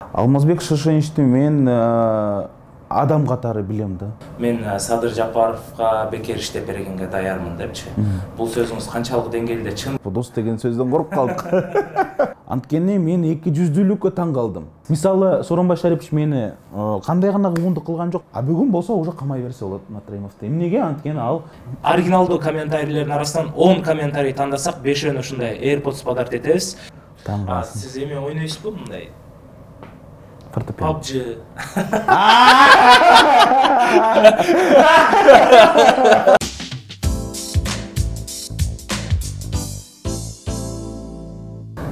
Алмазбек Шишиничти мен адам катары билем да. Мен Садыр Жапаровга бекер иштеп бергенге даярмын депчи. Бул сөзүңүз канчалык деңгээлде чын? Дос деген сөздөн коруп калдык. Анткени мен 200-дүүлүккө таң калдым. Мисалы, Сооронбай Шарипович мени кандай гана куугунтук кылган жок. А бүгүн болсо уже камай берсе болот Матраимовду. Эмнеге? Анткени ал оригиналдуу комментарийлердин арасынан 10 комментарий тандасак, 5-өн ушундай AirPods подарок этебиз. Сиз эме ойнойсузбу мындай? PUBG.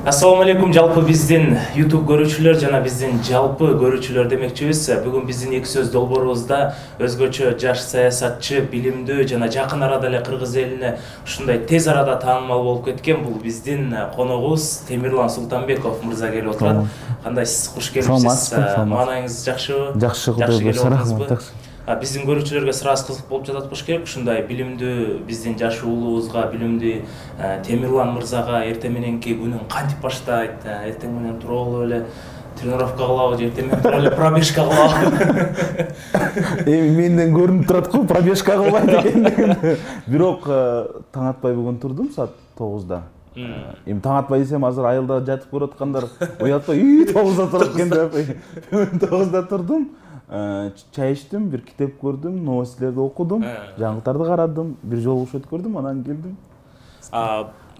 Assalamu alaikum жалпы биздин YouTube көрүүчүлөр жана биздин жалпы көрүүчүлөр демекчибиз. Бүгүн биздин эки сөз долбоорубузда өзгөчө жаш саясатчы, билимдүү жана жакын арада эле кыргыз элине ушундай тез арада таанымал болуп кеткен бул биздин коногубуз Темирлан Султанбеков мырза келип отурат. Кандайсыз? Куш келипсиз? Маанайыңыз жакшыбы? Жакшы, Кудайга рахмат. Биздин көрүүчүлөргө сыраас кызык болуп жатат болуш керек. Ушундай билимдүү биздин жаш уулубузга, билимдүү Темирлан мырзага эртең мененки күнүн кантип баштайт? Эртең менен туруп алып эле тренировка кылабы же эртең менен туруп эле пробежка кылабы? Эми менден көрүнүп турат го пробежка кылбайт экендигин. Бирок таң атпай бүгүн турдум саат 9-да. Эми таң атпай десем азыр айылда жатып көрүп аткандар уятпай 9-да турат экен деп. 9-да турдум. Чай içtim, bir kitap gördüm, новостилерди окудум, жаңылыктарды карадым, бир жолугуш өткөрдүм, анан келдим.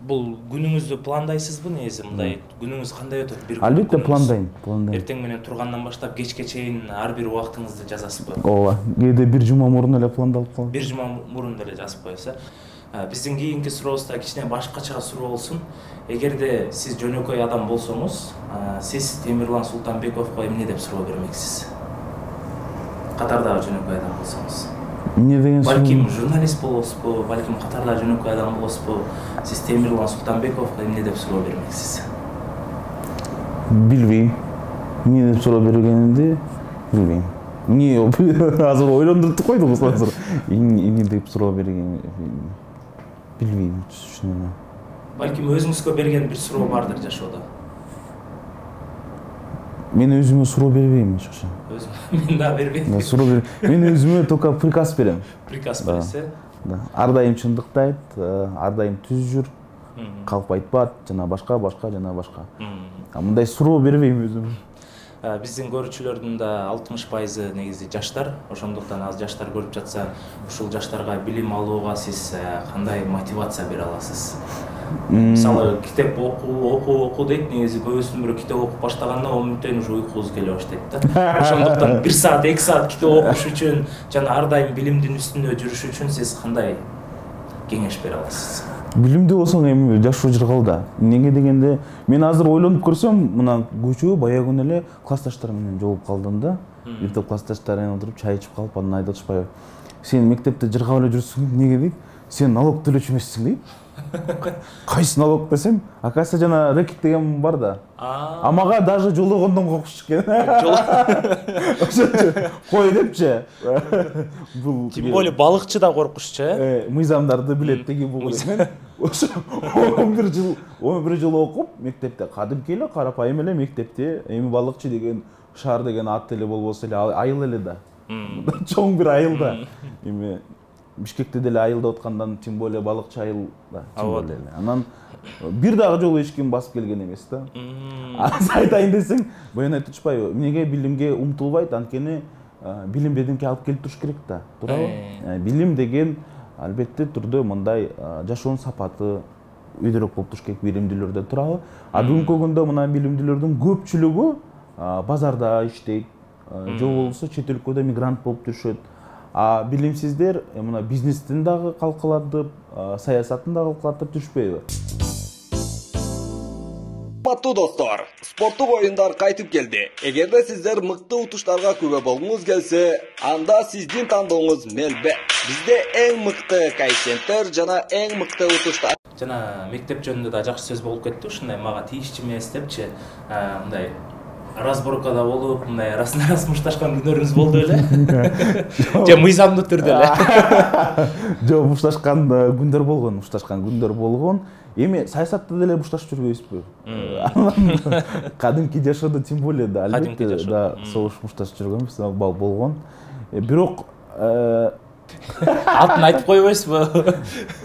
Бул күнүңүздү пландайсызбы негизи мындай? Күнүңүз кандай өтөт? Албетте пландайм. Эртең менен тургандан баштап кечке чейин ар бир убактыңызды жазасызбы? Ооба, кээде бир жума мурун эле пландалып калат. Бир жума мурун эле жазып коесуз. Биздин кийинки сурообузда кичине башкача суроо болсун. Эгерде сиз жөнөкөй адам болсоңуз, сиз Темирлан Султанбековго эмне деп суроо бермексиз? Катардагы жөнөкөй адам болсоңуз. Эмне деген суроо? Балким журналист болосузбу, балким катардагы жөнөкөй адам болосузбу. Сиз Темирлан Султанбековго эмне деп суроо бермексиз? Билбейм. Эмне деп суроо бергенимди билбейм. Эмне азыр ойлондуртуп койдуңуз азыр. Эмне деп суроо бергенин билбейм, түшүнөм. Балким өзүңүзгө берген бир суроо бардыр жашоодо. Мен өзүмө суроо бербейм ешкачан. Мен да бербейм. Суроо бербейм. Мен өзүмө только приказ берем. Приказ бересиз? Да. Ар дайым чындыкты айт, ар дайым түз жүр. Калп айтпат, жана башка жана башка. Мындай суроо бербейм өзүмө. Биздин көрүүчүлөрдүн да 60% негизи жаштар. Ошондуктан аз жаштар көрүп жатса, ушул жаштарга билим алууга сиз кандай мотивация бере аласыз? Мисалы, китеп окуу дейт, негизи көбүсүнүн бирөө китеп окуп баштаганда 10 мүнөттөн уже уйкубуз келе баштайт да. Ошондуктан 1 саат, 2 саат китеп окуш үчүн жана ар дайым билимдин үстүндө жүрүш үчүн сиз кандай кеңеш бере аласыз? Билимдүү болсоң эми жашоо жыргалда. Эмнеге дегенде, мен азыр ойлонуп көрсөм, мына көчө баягы күнү эле классташтарым менен жолугуп калдым да. Бир топ классташтар менен отуруп чай ичип калып, анан айтышпайбы. Сен мектепте жыргап эле жүрсүң, эмнеге дейт? Сен налог төлөөчү эмессиң дейт. Кайсы налог десем, акасы жана рэкет деген бар да. Мага даже жологондон коркуш экен. Кой депчи. Тем более балыкчы да коркушчу, Мыйзамдарды билет деген бул экен. Ошо 11 жыл окуп, мектепте кадимки эле карапайым эле мектепте эми балыкчы деген шаар деген ат эле болбосо эле айыл эле да. Чоң бир айыл да. Эми Бишкекте деле айылда откандан тем более балыкчы айыл да. Анан бир дагы жолу эч ким басып келген эмес да. Айтайын десең, баян айтып атышпайбы? Эмнеге билимге умтулбайт? Анткени билим бедимке алып келип туруш керек да. Туурабы? Билим деген албетте түрдө мындай жашоонун сапаты өйдөрөөк болуп туруш керек билимдүүлөрдө, туурабы? Бүгүнкү күндө мына билимдүүлөрдүн көпчүлүгү базарда иштейт, же болбосо чет өлкөдө мигрант болуп жүрүшөт. Билимсиздер мына бизнестин дагы калкалатып, саясатын дагы калкалатып жүрүшпөйбү? Урматтуу достор, спорттук оюндар кайтып келди. Эгерде сиздер мыкты утуштарга күбө болгуңуз келсе, анда сиздин тандооңуз Melbet. Бизде эң мыкты коэффициенттер жана эң мыкты утуштар. Жана мектеп жөнүндө да жакшы сөз болуп кетти. Ушундай мага тийишчи эмес депчи, мындай разборкада болуп, мындай арасына мушташкан күнөрүңүз болду беле? Же мыйзамдуу түрдө эле? Жок, мушташкан күндөр болгон. Эми саясатта деле мушташып жүрбөйбүзбү? Кадимки жашоодо тем более да, албетте да, согуш мушташып жүргөнбүз, болгон. Бирок атын айтып койбойсузбу?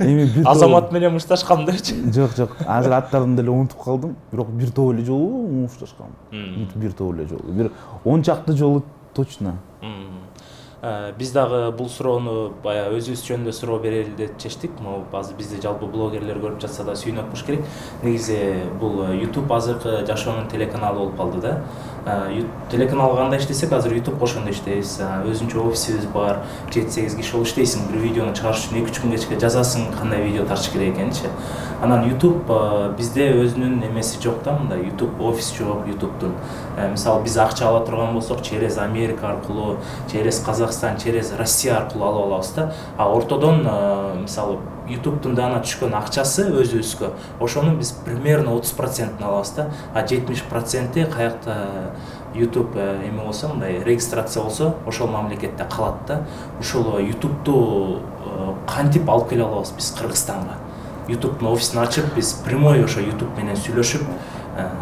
Эми Азамат менен мушташкам депчи. Жок, азыр аттарын деле унутуп калдым. Бирок бир топ эле жолу мушташкам. Бир топ эле жолу. Бир 10 чакты жолу точно. Биз дагы бул суроону баягы өзүбүз жөнүндө суроо берели деп чечтик. Азыр бизди жалпы блогерлер көрүп жатса да сүйүнүп атпаш керек. Негизи бул YouTube азыркы жашоонун телеканалы болуп калды да. Телеканалга кандай иштесек, азыр YouTube ошондой иштейбиз. Өзүнчө офисибиз бар, 7-8 киши болуп иштейсиң, бир видеону чыгарыш үчүн 2-3 күнгө чейин жазасың, кандай видео тартыш керек экенинчи. Анан YouTube бизде өзүнүн эмеси жок да, мындай YouTube офис жок, YouTube'дун. Мисалы биз акча ала турган болсок, через Америка аркылуу, через Казакстан, через Россия аркылуу алып алабыз да. Ортодон мисалы YouTube'дун дана түшкөн акчасы өзүбүзгө. Ошонун биз примерно 30%-ын алабыз да. 70%-и каякта YouTube эме болсо, мындай регистрация болсо, ошол мамлекетте калат да. Ошол YouTube'ду кантип алып келе алабыз биз Кыргызстанга. YouTube'дун офисин ачып, биз прямой ошо YouTube менен сүйлөшүп,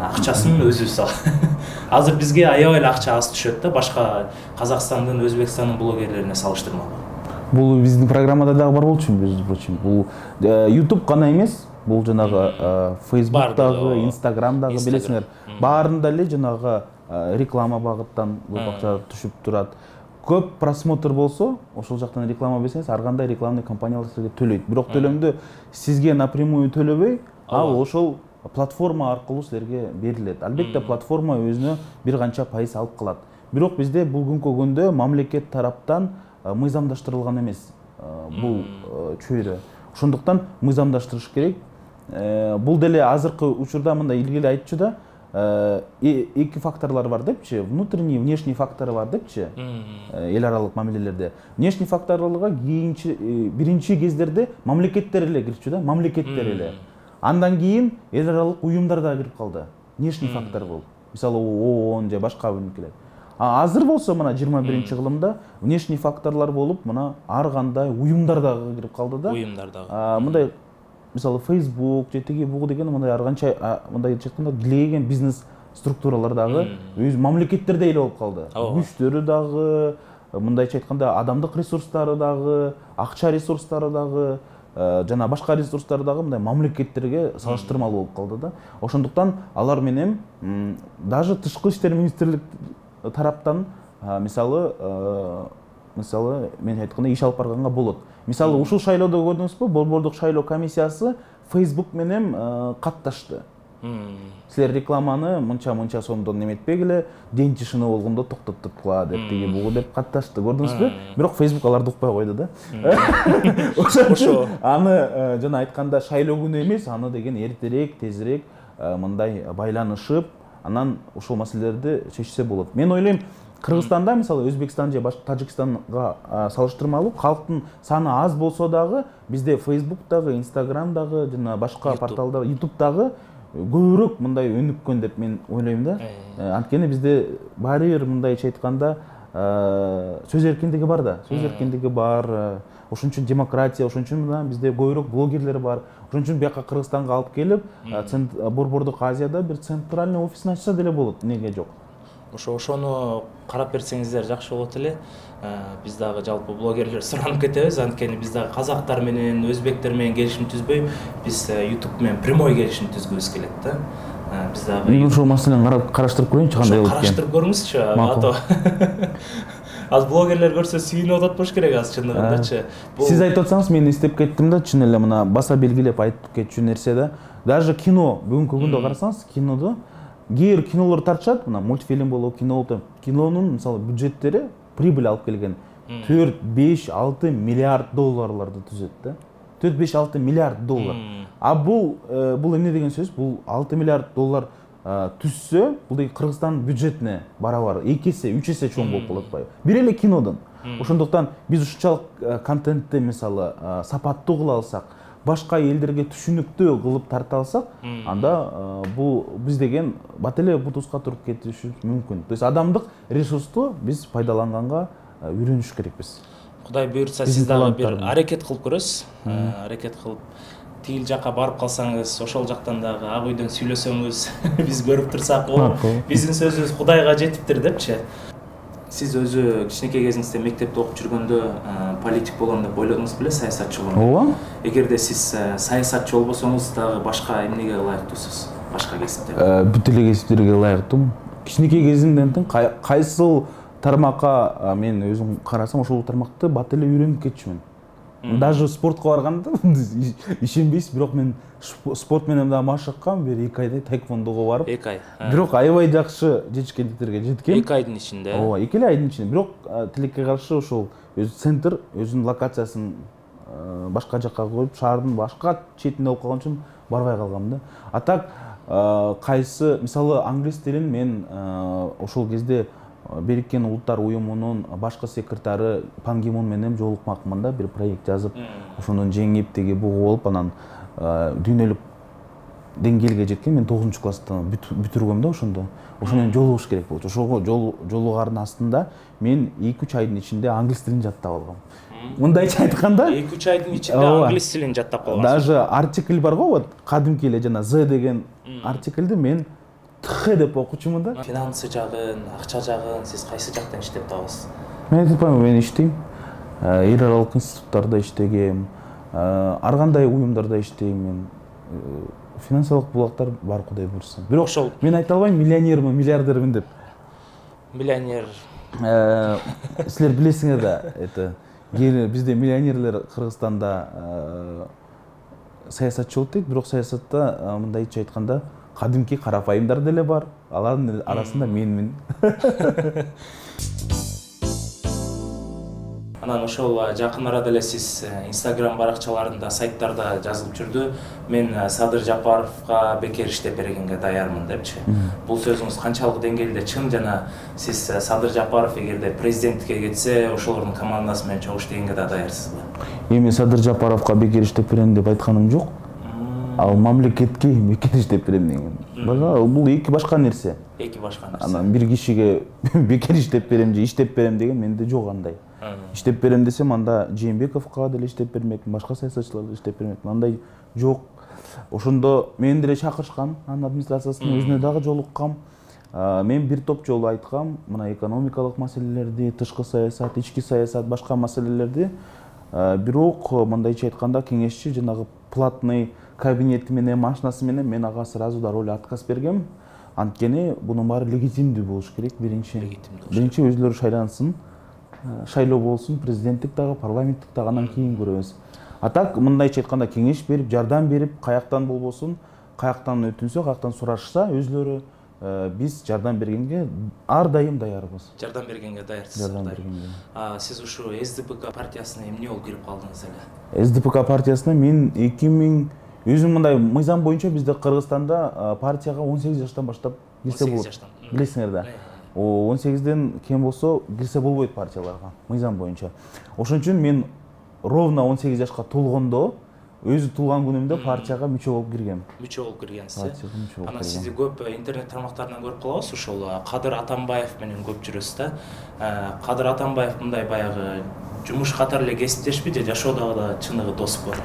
акчасын өзүбүз алабыз. Азыр бизге аябай эле акча аз түшөт да, башка Казакстандын, Өзбекстандын блогерлерине салыштырмалуу. Бул биздин программада дагы бар болчу, между прочим. Бул YouTube гана эмес, бул жанагы Facebook'тагы, Instagram'дагы билесиңер, баарында эле жанагы реклама багыттан акча түшүп турат. Көп просмотр болсо, ошол жактан реклама берсеңиз, ар кандай рекламный компаниялар сизге төлөйт. Бирок төлөмдү сизге напрямую төлөбөй, ал ошол платформа аркылуу силерге берилет. Албетте платформа өзүнө бир канча пайыз алып калат. Бирок бизде бүгүнкү күндө мамлекет тараптан мыйзамдаштырылган эмес бул чөйрө. Ошондуктан мыйзамдаштырыш керек. Бул деле азыркы учурда мындай илгери айтчу да, эки факторлор бар депчи, внутренний, внешний фактору бар депчи, эл аралык мамилелерде. Внешний факторлорго биринчи кездерде мамлекеттер эле кирчү да, мамлекеттер эле. Андан кийин эл аралык уюмдар да кирип калды. Внешний фактор болуп. Мисалы ООН же башка уюмдар. Азыр болсо мына 21-кылымда внешний факторлор болуп, мына ар кандай уюмдар дагы кирип калды да. Уюмдар дагы. Мындай мисалы Facebook же тиги бугу деген мындай ар канча мындай айтканда дилеген бизнес структуралар дагы өз мамлекеттерде эле болуп калды. Күчтөрү дагы, мындайча айтканда адамдык ресурстары дагы, акча ресурстары дагы, жана башка ресурстар дагы мындай мамлекеттерге салыштырмалуу болуп калды да. Ошондуктан алар менен даже тышкы иштер министрлик тараптан мисалы мен айткандай иш алып барганга болот. Мисалы ушул шайлоодо көрдүңүзбү, борбордук шайлоо комиссиясы Facebook менен катташты. Силер рекламаны мынча сомдон эметпегиле, ден тишини болгондо токтоттургула деп тиги бугу деп катташты. Көрдүңүзбү? Бирок Facebook аларды укпай койду да. Ошо аны жана айтканда шайлоо күнү эмес, аны деген эртерээк, тезирээк мындай байланышып, анан ушул маселелерди чечсе болот. Мен ойлойм, Кыргызстанда мисалы Өзбекстан же башка Тажикстанга салыштырмалуу калктын саны аз болсо дагы, бизде Facebook'тагы, Instagram'дагы жана башка порталдар, YouTube'дагы көбүрөөк мындай өнүккөн деп мен ойлойм да. Анткени бизде баары бир мындайча айтканда сөз эркиндиги бар да. Сөз эркиндиги бар. Ошон үчүн демократия, ошон үчүн бизде көбүрөөк блогерлер бар. Ошон үчүн бияка Кыргызстанга алып келип, борбордук Азияда бир центральный офисин ачса деле болот. Неге жок? Ошону карап берсеңиздер жакшы болот эле. Биз дагы жалпы блогерлер суранып кетебиз, анткени биз дагы казактар менен, өзбектер менен келишим түзбөй, биз YouTube менен прямой келишим түзгүбүз келет да. Биз дагы ушул маселени караштырып көрөйүнчү, кандай болот экен. Караштырып көрүңүзчү. Az блогерлер көрсө сүйүнүп атпаш керек аз чындыгындачы. Сиз айтып атсаңыз, мен эстеп кеттим да, чын эле мына баса белгилеп айтып кетчү нерсе да. Даже кино, бүгүнкү күндө карасаңыз, кинодо кээ бир кинолор тартышат, мына мультфильм болобу, кино болобу, кинонун мисалы бюджеттери прибыль алып келген 4-5-6 миллиард долларларды түзөт да. 4-5-6 миллиард доллар. А бул эмне деген сөз? Бул 6 миллиард доллар түзсө, бул деги Кыргызстан бюджетине барабар 2 эсе, 3 эсе чоң болуп калат атпайбы? Бир эле кинодон. Ошондуктан биз ушунчалык контентти мисалы сапаттуу кыла алсак, башка элдерге түшүнүктүү кылып тарта алсак, анда бул биз деген бат эле бутуска туруп кетишибиз мүмкүн. То есть адамдык ресурсту биз пайдаланганга үйрөнүш керекпиз. Кудай буйртса сиз дагы бир аракет кылып көрөсүз. Аракет кылып тигил жакка барып калсаңыз, ошол жактан дагы ак үйдөн сүйлөсөңүз, биз көрүп турсак, биздин сөзүбүз Кудайга жетиптир депчи. Сиз өзү кичинекей кезиңизде мектепте окуп жүргөндө политик болом деп ойлодуңуз беле, саясатчы болом? Ооба. Эгерде сиз саясатчы болбосоңуз дагы башка эмнеге ылайыктуусуз? Башка кесиптерге? Бүт эле кесиптерге ылайыктуумун. Кичинекей кезимден кайсыл тармакка мен өзүм карасам, ошол тармакты бат эле үйрөнүп кетчүмүн. Даже спортко барганда ишенбейсиз, бирок мен спорт менен да машыккам, бир 2 айдай таэквондого барып. 2 ай. Бирок аябай жакшы жетишкендиктерге жеткем. 2 айдын ичинде. Ооба, 2 эле айдын ичинде. Бирок тилекке каршы ошол өзү центр, өзүнүн локациясын башка жакка коюп, шаардын башка четинде болуп калган үчүн барбай калгам да. А так кайсы, мисалы, англис тилин мен ошол кезде Бириккен Улуттар уюмунун башкы секретары Пан Ги Мун менен жолукмакмын да, бир проект жазып, ошондон жеңип теги бугу болуп, анан дүйнөлүк деңгээлге жеткен. Мен 9-класстан бүтүргөм да ошондо. Ошо менен жолугуш керек болчу. Ошого жолугардын астында мен 2-3 айдын ичинде англис тилин жаттап алгам. Мындайча айтканда, 2-3 айдын ичинде англис тилин жаттап калгансыз. Даже артикль бар го, вот кадимки эле жана з деген артиклди мен т деп окучумун да. Финансы жагын, акча жагын сиз кайсы жактан иштеп табасыз? Мен айтпайм, мен иштейм. Эл аралык институттарда иштегем, ар кандай уюмдарда иштейм мен. Финансылык булактар бар, Кудай буйрса. Бирок ошол мен айта албайм миллионермин, миллиардермин деп. Миллионер. Силер билесиңер да, это бизде миллионерлер Кыргызстанда саясатчы болуп дейт, бирок саясатта мындайча айтканда кадимки карапайымдар деле бар. Алардын арасында менмин. Анан ошол жакын арада эле сиз Instagram баракчаларында, сайттарда жазылып жүрдү. Мен Садыр Жапаровго бекер иштеп бергенге даярмын депчи. Бул сөзүңүз канчалык деңгээлде чын жана сиз Садыр Жапаров эгерде президенттикке кетсе, ошолордун командасы менен чогуу иштегенге да даярсызбы? Эми Садыр Жапаровго бекер иштеп берем деп айтканым жок. Ал мамлекетке бекер иштеп берем деген. Бул эки башка нерсе. Эки башка нерсе. Анан бир кишиге бекер иштеп берем же иштеп берем деген менде жок андай. Иштеп берем десем, анда Жээнбековго деле иштеп бермекмин, башка саясатчыларга иштеп бермекмин. Андай жок. Ошондо мени деле чакырышкан, анын администрациясынын өзүнө дагы жолуккам. Мен бир топ жолу айткам, мына экономикалык маселелерди, тышкы саясат, ички саясат, башка маселелерди. Бирок мындайча айтканда кеңешчи жанагы платный кабинети менен, машинасы менен мен ага сразу да роль отказ бергем. Анткени бунун баары легитимдүү болуш керек, биринчи. Биринчи өзүлөрү шайлансын, шайлоо болсун, президенттик дагы, парламенттик дагы, анан кийин көрөбүз. А так мындайча айтканда кеңеш берип, жардам берип, каяктан болбосун, каяктан өтүнсө, каяктан сурашса, өзүлөрү биз жардам бергенге ар дайым даярбыз. Жардам бергенге даярсыз. Жардам бергенге. Сиз ушу СДПК партиясына эмне болуп кирип калдыңыз эле? СДПК партиясына мен 2000 өзүм мындай мыйзам боюнча бизде Кыргызстанда партияга 18 жаштан баштап кирсе болот. Билесиңер да. 18ден кем болсо кирсе болбойт партияларга мыйзам боюнча. Ошон үчүн мен ровно 18 жашка толгондо өзү туулган күнүмдө партияга мүчө болуп киргем. Мүчө болуп киргенсиз. Анан сизди көп интернет тармактарынан көрүп калабыз, ошол Кадыр Атамбаев менен көп жүрөсүз да. Кадыр Атамбаев мындай баягы жумуш катары эле кесиптешпи же жашоодагы да чыныгы доспу?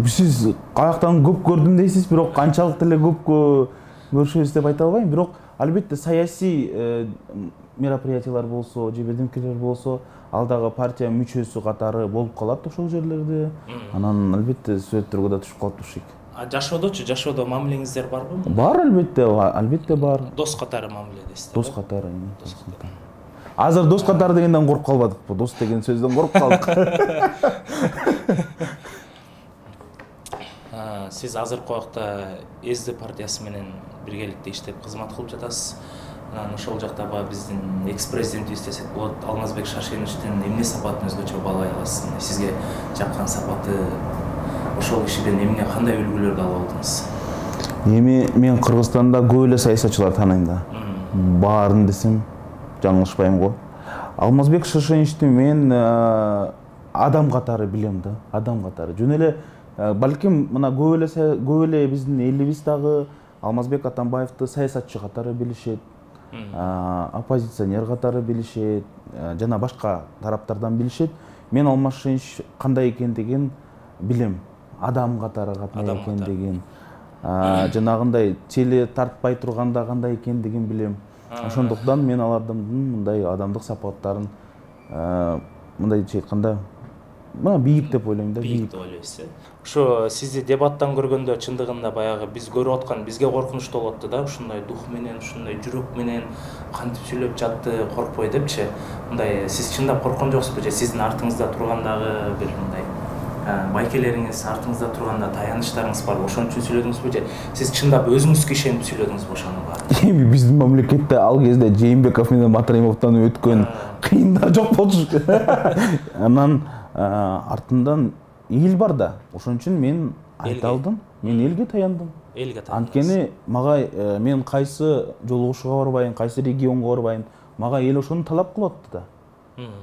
Сиз каяктан көп көрдүм дейсиз, бирок канчалык деле көп көрүшөбүз деп айта албайм. Бирок албетте саясий мероприятиялар болсо, же бирдемкелер болсо, ал дагы партия мүчөсү катары болуп калат ошол жерлерде. Анан албетте сүрөттөргө да түшүп калып турушик. Жашоодочу, жашоодо мамилеңиздер барбы? Бар, албетте бар. Дос катары мамиледесиз. Дос катары. Азыр дос катары дегенден коруп калбадыкпы? Дос деген сөздөн коруп калдык. Сиз азыркы убакта СД партиясы менен биргеликте иштеп кызмат кылып жатасыз. Анан ошол жакта биздин экс-президентибиз десек болот, Алмазбек Шашеновичтин эмне сапатын өзгөчө баалай аласыз? Сизге жаккан сапаты, ошол кишиден эмне, кандай үлгүлөрдү алып алдыңыз? Эми мен Кыргызстанда көп эле саясатчылар тааныйм да. Баарын десем жаңылышпайм го. Алмазбек Шашеновичти мен адам катары билем да, адам катары. Жөн эле Балким мына көп эле биздин элибиз дагы Алмазбек Атамбаевди саясатчы катары билишет, оппозиционер катары билишет, жана башка тараптардан билишет. Мен Алмашинич кандай экендигин билем, адам катары кандай экендигин, жанагындай теле тартпай турганда кандай экендигин билем. Ошондуктан мен алардын мындай адамдык сапаттарын мындайча айтканда бийик деп ойлойм да. Бийик деп ойлойсуз. Ошо сизди дебаттан көргөндө чындыгында баягы биз көрүп аткан бизге коркунучтуу болот да, ушундай дух менен, ушундай жүрөк менен кантип сүйлөп жатты, коркпой депчи. Мындай сиз чындап корккон жоксузбу же сиздин артыңызда тургандагы бир мындай байкелериңиз, артыңызда турганда таяныштарыңыз барбы? Ошон үчүн сүйлөдүңүзбү же сиз чындап өзүңүзгө ишенип сүйлөдүңүзбү ошонун баарын? Эми биздин мамлекетте ал кезде Жээнбеков менен Матраимовдон өткөн кыйындар жок болчу. Анан артынан эл бар да. Ошон үчүн мен айта алдым, мен элге таяндым. Элге таяндым. Анткени мага мен кайсы жолугушууга барбайын, кайсы регионго барбайын, мага эл ошону талап кылып атты да.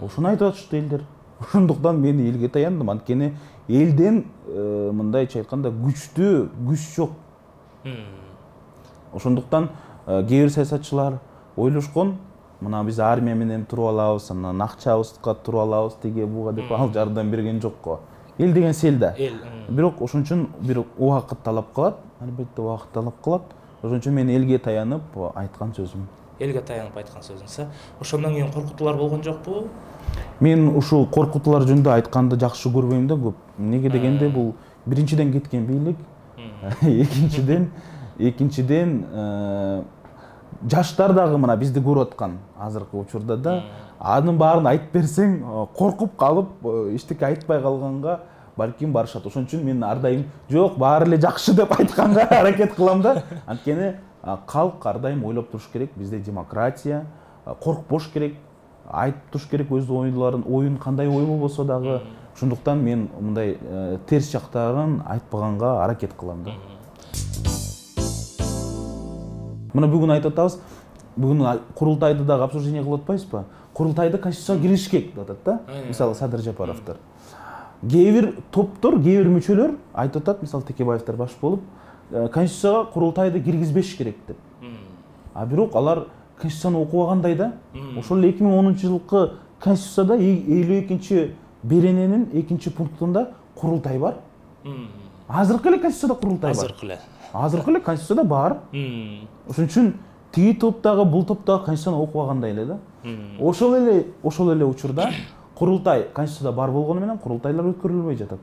Ошону айтып атышты элдер. Ошондуктан мен элге таяндым. Анткени элден мындайча айтканда күч жок. Ошондуктан кээ бир саясатчылар ойлошкон, мына биз армия менен туруп алабыз, анан акчабызга туруп алабыз тиге буга деп ал жардам берген жокко. Эл деген сел да. Бирок ошон үчүн бир убакыт талап кылат, албетте убакыт талап кылат. Ошон үчүн мен элге таянып айткан сөзүм. Элге таянып айткан сөзүңүз. Ошондон кийин коркутуулар болгон жокпу? Мен ушул коркутуулар жөнүндө айтканды жакшы көрбөйм да көп. Неге дегенде бул биринчиден кеткен бийлик, экинчиден жаштар дагы мына бизди көрүп аткан азыркы учурда да, анын баарын айтып берсең коркуп калып эчтеке айтпай калганга балким барышат. Ошон үчүн мен ар дайым жок, баары эле жакшы деп айтканга аракет кылам да. Анткени калк ар дайым ойлоп туруш керек, бизде демократия, коркпош керек, айтып туруш керек өз оюн кандай ой болбосо дагы. Ошондуктан мен мындай терс жактарын айтпаганга аракет кылам да. Мына бүгүн айтып атабыз, бүгүн курултайды дагы обсуждение кылып атпайбызбы? Курултайды конституцияга кириш керек деп атат да. Мисалы Садыр Жапаровдор. Кээ бир топтор, кээ бир мүчөлөр айтып атат, мисалы Текебаевдер баш болуп, конституцияга курултайды киргизбеш керек деп. Бирок алар конституцияны окубагандай да. Ошол 2010-жылкы конституцияда 52-чи берененин 2-чи пунктунда курултай бар. Азыркы эле конституцияда курултай бар. Азыркы эле конституцияда бар. Ошон үчүн тиги топтогу бул топтогу конституцияны окубагандай эле да. Ошол эле учурда курултай конституцияда бар болгону менен курултайлар өткөрүлбөй жатат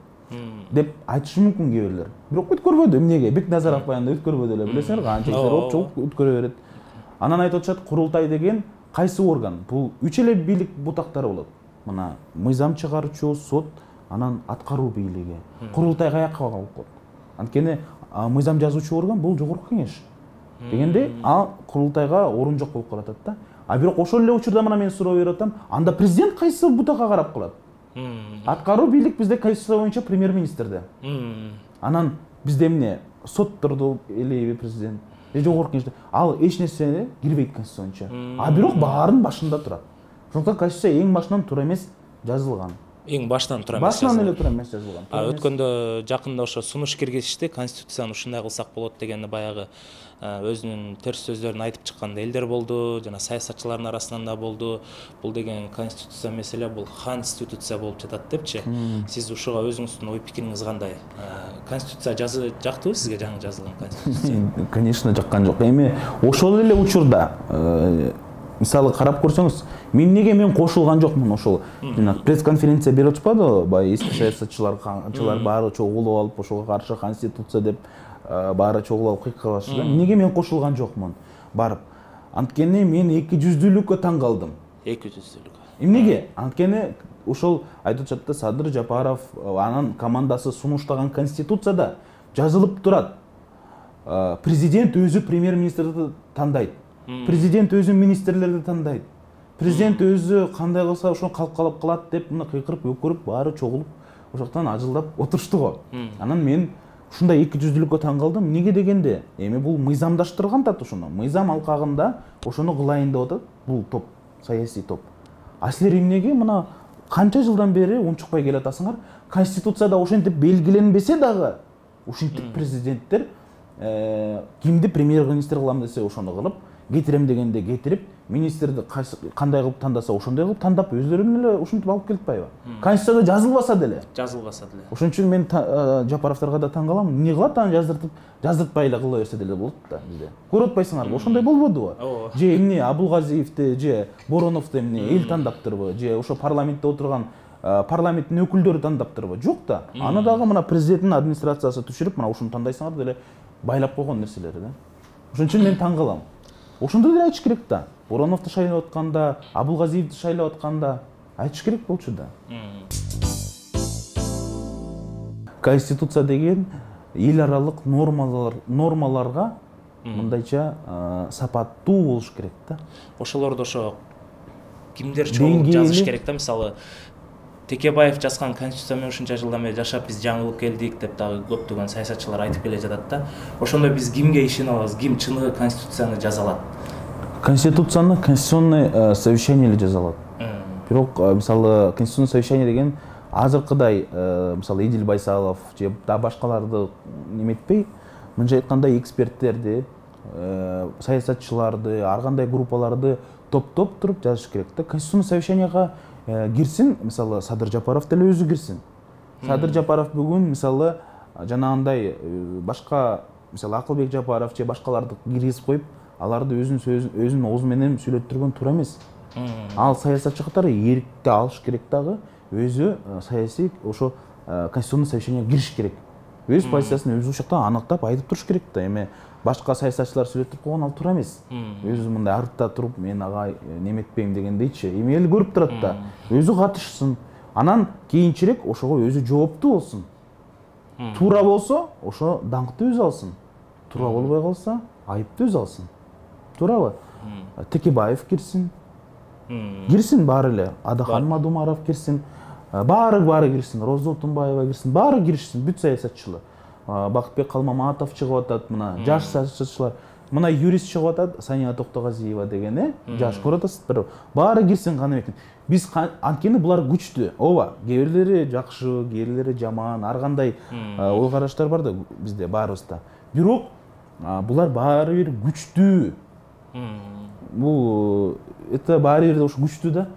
деп айтышы мүмкүн кээ бирлер. Бирок өткөрбөдү. Эмнеге? Бекназаров баягында өткөрбөдү эле, билесиңер, канча чогуу өткөрө берет. Анан айтып атышат, курултай деген кайсы орган? Бул 3 эле бийлик бутактары болот. Мына мыйзам чыгаруучу, сот, анан аткаруу бийлиги. Курултай каяка калып калат? Анткени мыйзам жазуучу орган бул жогорку кеңеш. Дегенде курултайга орун жок болуп калат да. Бирок ошол эле учурда мына мен суроо берип атам, анда президент кайсы бутакка карап калат? Аткаруу бийлик бизде конституция боюнча премьер-министрде. Анан бизде эмне? Сотторду элейби президент. Жогорку кеңеште. Ал эч нерсе кирбейт конституция боюнча. Бирок баарын башында турат. Ошондуктан конституция эң башынан туура эмес жазылган. Эң баштан туура эмес. Башынан эле туура эмес жазылган. Өткөндө жакында ошо сунуш киргизишти, конституцияны ушундай кылсак болот дегенди баягы өзүнүн терс сөздөрүн айтып чыккан элдер болду, жана саясатчылардын арасынан да болду. Бул деген конституция меселе бул конституция болуп жатат депчи. Сиз ушуга өзүңүздүн ой пикириңиз кандай? Конституция жактыбы сизге жаңы жазылган конституция? Конечно, жаккан жок. Эми ошол эле учурда мисалы карап көрсөңүз, мен кошулган жокмун ошол. Пресс-конференция берип атышпадыбы? Баягы эски саясатчылар баары чогулуп алып, ошого каршы конституция деп баары чогулуп алып кыйкалышты. Эмнеге мен кошулган жокмун барып? Анткени мен эки жүздүүлүккө таң калдым. Эки жүздүүлүк. Эмнеге? Анткени ошол айтып жатты, Садыр Жапаров анын командасы сунуштаган конституцияда жазылып турат. Президент өзү премьер-министрди тандайт. Президент өзү министрлерди тандайт. Президент өзү кандай кылса ошону калкалап калат деп мына кыйкырып, өкүрүп, баары чогулуп, ошоктон ажылдап отурушту го. Анан мен ушундай эки жүздүүлүккө таң калдым. Неге дегенде, эми бул мыйзамдаштырган да ошону. Мыйзам алкагында ошону кылайын деп атат бул топ, саясий топ. Силер эмнеге мына канча жылдан бери унчукпай келатасыңар. Конституцияда ошентип белгиленбесе дагы ушинтип президенттер кимди премьер-министр кылам десе ошону кылып, кетирем дегенде кетирип, министрди кандай кылып тандаса ошондой кылып тандап өздөрүнүн эле ушинтип алып келип атпайбы? Конституцияда жазылбаса деле. Ошон үчүн мен Жапаровдорго да таң калам. Эмне кылат аны жаздыртпай эле кыла берсе деле болот да бизде. Көрүп атпайсыңарбы? Ошондой болбодубу? Же эмне Абулгазиевди, же Бороновду эмне эл тандаптырбы? Же ошо парламентте отурган парламенттин өкүлдөрү тандаптырбы? Жок да. Аны дагы мына президенттин администрациясы түшүрүп, мына ушуну тандайсыңар деле байлап койгон нерселер да. Ошон үчүн мен таң калам. Ошондой деле айтыш керек да. Бороновду шайлап атканда, Абулгазиевди шайлап атканда айтыш керек болчу да. Конституция деген эл аралык нормаларга мындайча сапаттуу болуш керек да. Ошолорду ошо кимдер чогулуп жазыш керек да. Мисалы Текебаев жазган конституциямен ушунча жылдан бери жашап биз жаңылып келдик деп дагы көптөгөн саясатчылар айтып келе жатат да. Ошондо биз кимге ишене алабыз? Ким чыныгы конституцияны жаза алат? Конституцияны конституционный совещание эле жаза алат. Бирок мисалы конституционный совещание деген азыркыдай мисалы Идил Байсалов же да башкаларды неметпей, мынча айтканда эксперттерди, саясатчыларды, ар кандай группаларды топтоп туруп жазыш керек да. Конституционный совещанияга кирсин, мисалы Садыр Жапаров деле өзү кирсин. Садыр Жапаров бүгүн мисалы жанагындай башка мисалы Акылбек Жапаров же башкаларды киргизип коюп, аларды өзүнүн оозу менен сүйлөттүргөн туура эмес. Ал саясатчы катары эркти алыш керек дагы, өзү саясий ошо конституционный совещанияга кириш керек. Өз позициясын өзү ушакта аныктап айтып туруш керек да. Эми башка саясатчылар сүйлөтүп койгон ал туура эмес. Өзү мындай артта туруп мен ага неметпейм дегендейчи. Эми эл көрүп турат да. Өзү катышсын. Анан кийинчерээк ошого өзү жооптуу болсун. Туура болсо, ошо даңкты өзү алсын. Туура болбой калса, айыпты өзү алсын. Туурабы? Текебаев кирсин. Кирсин баары эле. Адахан Мадумаров кирсин. Баары кирсин. Роза Отунбаева кирсин. Баары киришсин, бүт саясатчылар. Бакытбек Калмаматов чыгып атат, мына жаш саясатчылар. Мына юрист чыгып атат, Сания Токтогазиева деген, жаш көрүп атасыздар. Баары кирсин каны экен. Биз анткени булар күчтүү. Ооба, кээ бирлери жакшы, кээ бирлери жаман, ар кандай ой караштар бар да бизде баарыбызда. Бирок булар баары бир күчтүү. Бул это баары бир ушу күчтүү да.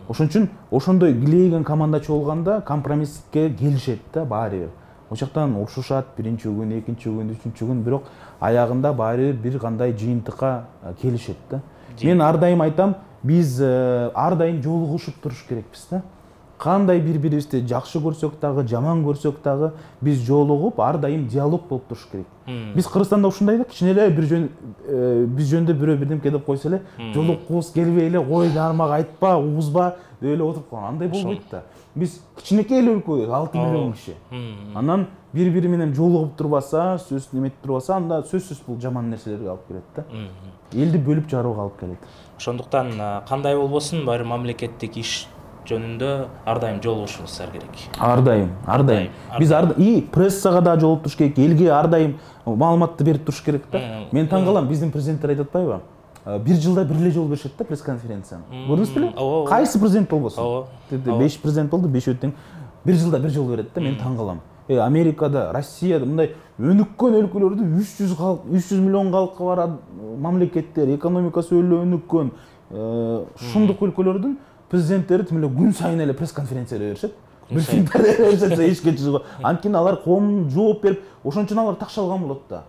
Ошон үчүн ошондой килейген команда чогулганда компромисске келишет да баары бир. Ошоктан урушушат биринчи күн, экинчи күн, үчүнчү күн, бирок аягында баары бир кандай жыйынтыкка келишет да. Мен ар дайым айтам, биз ар дайым жолугушуп туруш керекпиз да. Кандай бири-бирибизди жакшы көрсөк дагы, жаман көрсөк дагы биз жолугуп ар дайым диалог болуп туруш керек. Биз Кыргызстанда ушундай да, кичине эле биз жөнүндө бирөө бирдемке деп койсо эле, жолукубуз келбей эле, ой дармак айтпа, угузба деп эле отуруп калган. Андай болбойт да. Биз кичинекей эле өлкөбүз, 6 миллион киши. Анан бири-бири менен жолугуп турбаса, сөз неметип турбаса, анда сөзсүз бул жаман нерселерге алып келет да. Элди бөлүп жарууга алып келет. Ошондуктан кандай болбосун, баары мамлекеттик иш жөнүндө ар дайым жолугушуңуздар керек. Ар дайым. Биз прессага да жолугуп туруш керек, элге ар дайым маалыматты берип туруш керек да. Мен таң калам, биздин президенттер айтып атпайбы? Бир жылда бир эле жол беришет да пресс-конференцияны. Көрдүңүз беле? Кайсы президент болбосун? 5 президент болду, 5 өттөн бир жылда бир жол берет да. Мен таң калам. Америкада, Россияда мындай өнүккөн өлкөлөрдө 300 миллион калкы бар мамлекеттер, экономикасы өнүккөн ушундук өлкөлөрдүн президенттери тим эле күн сайын эле пресс-конференция беришет. Брифингдер беришет, эшикке чыгып. Анткени алар коомдун жооп берип, ошон үчүн алар такшалган болот да.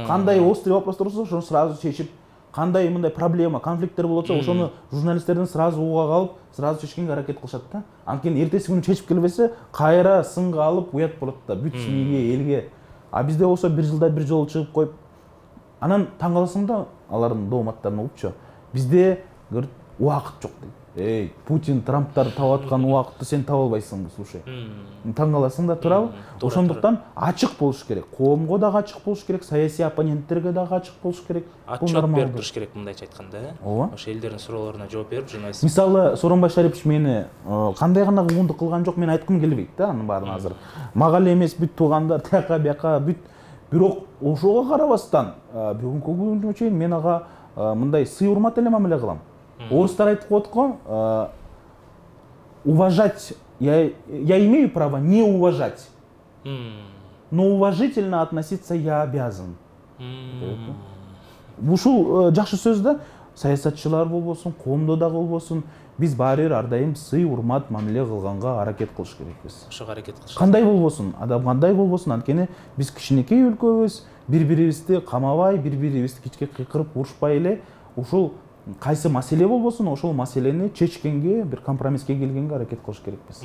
Кандай острый вопрос болсо, ошону сразу чечип, кандай мындай проблема, конфликттер болотса, ошону журналисттерден сразу уга алып, сразу чечкенге аракет кылышат да. Анткени эртеси күнү чечип келбесе, кайра сынга алып уят болот да, бүт СМИге, элге. А бизде болсо бир жылда бир жолу чыгып коюп, анан таң каласың да алардын дооматтарын угупчу. Бизде убакыт жок дейт. Путин, Трамптар таап аткан убакытты сен таба албайсыңбы, слушай. Таң каласың да, туурабы? Ошондуктан ачык болуш керек. Коомго дагы ачык болуш керек, саясий оппоненттерге дагы ачык болуш керек. Отчет берип туруш керек, мындайча айтканда, ошо элдердин суроолоруна жооп берип, журналист. Мисалы, Сооронбай Шарипович мени кандай гана куугунтук кылган жок, мен айткым келбейт да, анын баарын азыр. Мага эле эмес, бүт туугандар, тияка бияка, бүт. Бирок ошого карабастан, бүгүнкү күнгө чейин мен ага мындай сый урмат эле мамиле кылам. Орустар айтып коет го, уважать, я имею право не уважать, но уважительно относиться я обязан. Ушул жакшы сөз да, саясатчылар болбосун, коомдо да болбосун, биз баары бир ар дайым сый, урмат, мамиле кылганга аракет кылыш керекпиз. Ошого аракет кылыш. Кандай болбосун, адам кандай болбосун, анткени биз кичинекей өлкөбүз, бири-бирибизди камабай, бири-бирибизди кичке кыйкырып урушпай эле, ушул кайсы маселе болбосун, ошол маселени чечкенге, бир компромисске келгенге аракет кылыш керекпиз.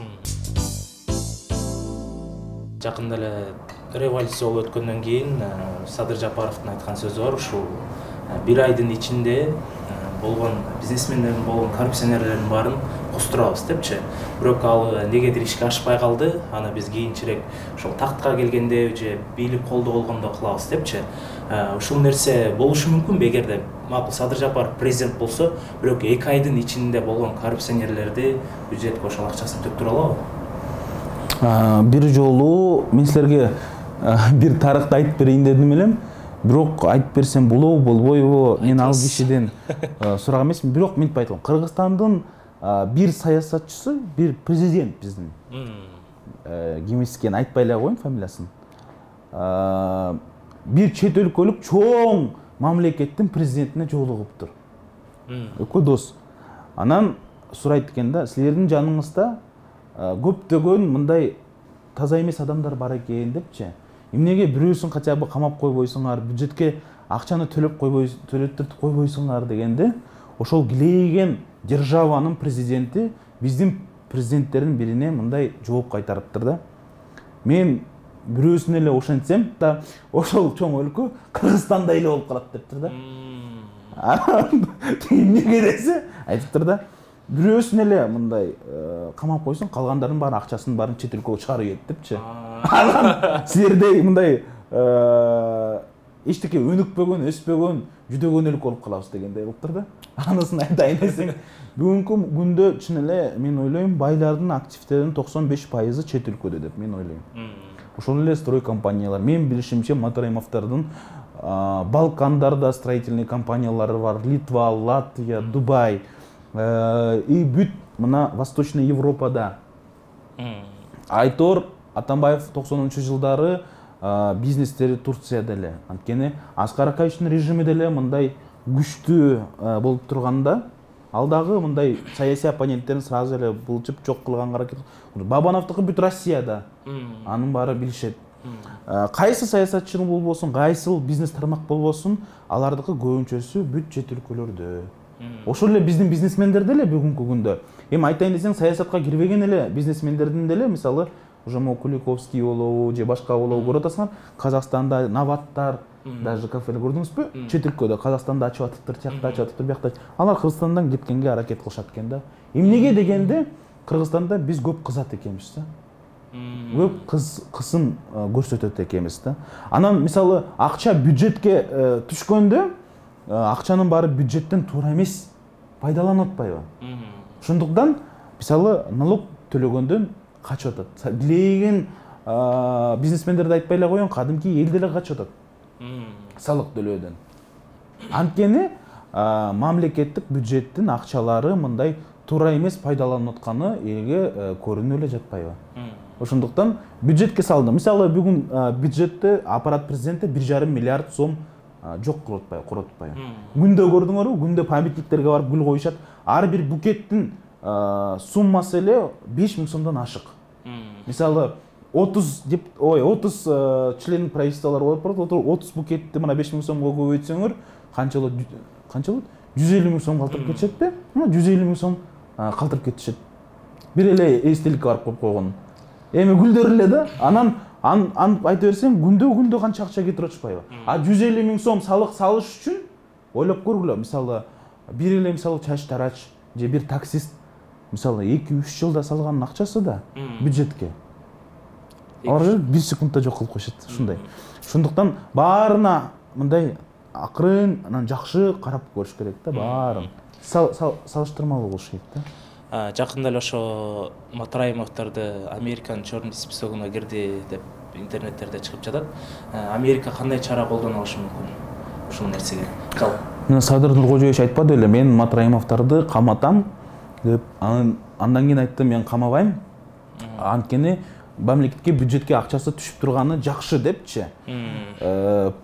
Жакында эле революция болуп өткөндөн кийин Садыр Жапаровдун айткан сөзү бар, ушул бир айдын ичинде болгон бизнесмендердин болгон коррупционерлердин баарын костурабыз депчи. Бирок ал негедир ишке ашпай калды. Аны биз кийинчерээк ошол тактка келгенде же бийлик колдо болгондо кылабыз депчи. Ушул нерсе болушу мүмкүнбү эгерде макул Садыр Жапаров президент болсо, бирок 2 айдын ичинде болгон коррупционерлерди бюджетке ошол акчасын төктүрө алабы? Бир жолу мен силерге бир тарыхты айтып берейин дедим элем. Бирок айтып берсем болобу, болбойбу, мен ал кишиден сураган эмесмин. Бирок мынтип айткам, Кыргызстандын бир саясатчысы, бир президент биздин. Ким экенин айтпай эле коеюн фамилиясын. Бир чет өлкөлүк чоң мамлекеттин президентине жолугуптур. Экөө дос. Анан сурайт экен да, силердин жаныңызда көптөгөн мындай таза эмес адамдар бар экен депчи. Эмнеге бирөөсүн хотя бы камап койбойсуңар, бюджетке акчаны төлөттүрүп койбойсуңар дегенде, ошол килейген державанын президенти биздин президенттердин бирине мындай жооп кайтарыптыр да. Мен бирөөсүн эле ошентсем да, ошол чоң өлкө Кыргызстандай эле болуп калат дептир да. Эмнеге десе, айтыптыр да. Бирөөсүн эле мындай камап койсоң, калгандардын баары акчасын баарын чет өлкөгө чыгарып ийет депчи. Анан силерде мындай эчтеке өнүкпөгөн, өспөгөн, жүдөгөн өлкө болуп калабыз дегендей болуптур да. Анысын айтайын десең, бүгүнкү күндө чын эле мен ойлойм, байлардын активдеринин 95% чет өлкөдө деп мен ойлойм. Ошол эле строй компаниялар, мен билишимче Матраимовдордун Балкандарда строительный компаниялары бар, Литва, Латвия, Дубай. И бүт мына Восточный Европада. Айтор Атамбаев 90-жылдары бизнестери Турцияда эле. Анткени Аскар Акаевичтин режими деле мындай күчтүү болуп турганда, ал дагы мындай саясий оппоненттерин сразу эле булчуп жок кылганга аракет. Бабановдуку бүт Россияда. Анын баары билишет. Кайсы саясатчы болбосун, кайсы бизнес тармак болбосун, алардыкы көбүнчөсү бүт чет өлкөлөрдө. Ошол эле биздин бизнесмендер деле бүгүнкү күндө. Эми айтайын десең, саясатка кирбеген эле бизнесмендердин деле, мисалы, Жомо Куликовский болобу, же башка болобу көрүп атасыңар. Казакстанда Наваттар, даже кафелер көрдүңүзбү? Чет өлкөдө Казакстанда ачып атыптыр, тиякта ачып атыптыр, биякта. Алар Кыргызстандан кеткенге аракет кылышат экен да. Эмнеге дегенде, Кыргызстанда биз көп кызат экенбиз да. Көп кысым көрсөтөт экенбиз да. Анан мисалы акча бюджетке түшкөндө, акчанын баары бюджеттен туура эмес пайдаланып атпайбы? Ошондуктан мисалы налог төлөгөндөн качып атат. Билеген бизнесмендерди айтпай эле коеюн, кадимки эл деле качып атат. Салык төлөөдөн. Анткени мамлекеттик бюджеттин акчалары мындай туура эмес пайдаланып атканы элге көрүнүп эле жатпайбы? Ошондуктан бюджетке салды. Мисалы бүгүн бюджетте аппарат президенти 1,5 миллиард сом жок кылып атпайбы? Күндө көрдүңөрбү? Күндө памятниктерге барып гүл коюшат. Ар бир букеттин суммасы эле 5000 сомдон ашык. Мисалы 30 член правительстволор болуп барат, 30 букетти мына 5000 сомго көбөйтсөңөр, канча болот? 150 000 сом калтырып кетишет да? 150 000 сом калтырып кетишет. Бир эле эстеликке барып коюп койгон. Эми гүлдөр эле да. Анан айта берсем, күндө канча акча кетирип атышпайбы? 150 000 сом салык салыш үчүн ойлоп көргүлө. Мисалы бир эле мисалы чач тарач же бир таксист мисалы 2-3 жылда салганын акчасы да бюджетке. Алар 1 секундда жок кылып коюшат, ушундай. Ошондуктан баарына мындай акырын, анан жакшы карап көрүш керек да, баарын. Салыштырмалуу болуш керек да. Жакында эле ошо Матраимовдорду Американын чорный списогуна кирди деп интернеттерде чыгып жатат. Америка кандай чара колдоно алышы мүмкүн ушул нерсеге? Садыр Нуркожоевич айтпады эле, мен Матраимовдорду каматам деп, андан кийин айттым, мен камабайм. Анткени мамлекетке бюджетке акчасы түшүп турганы жакшы депчи.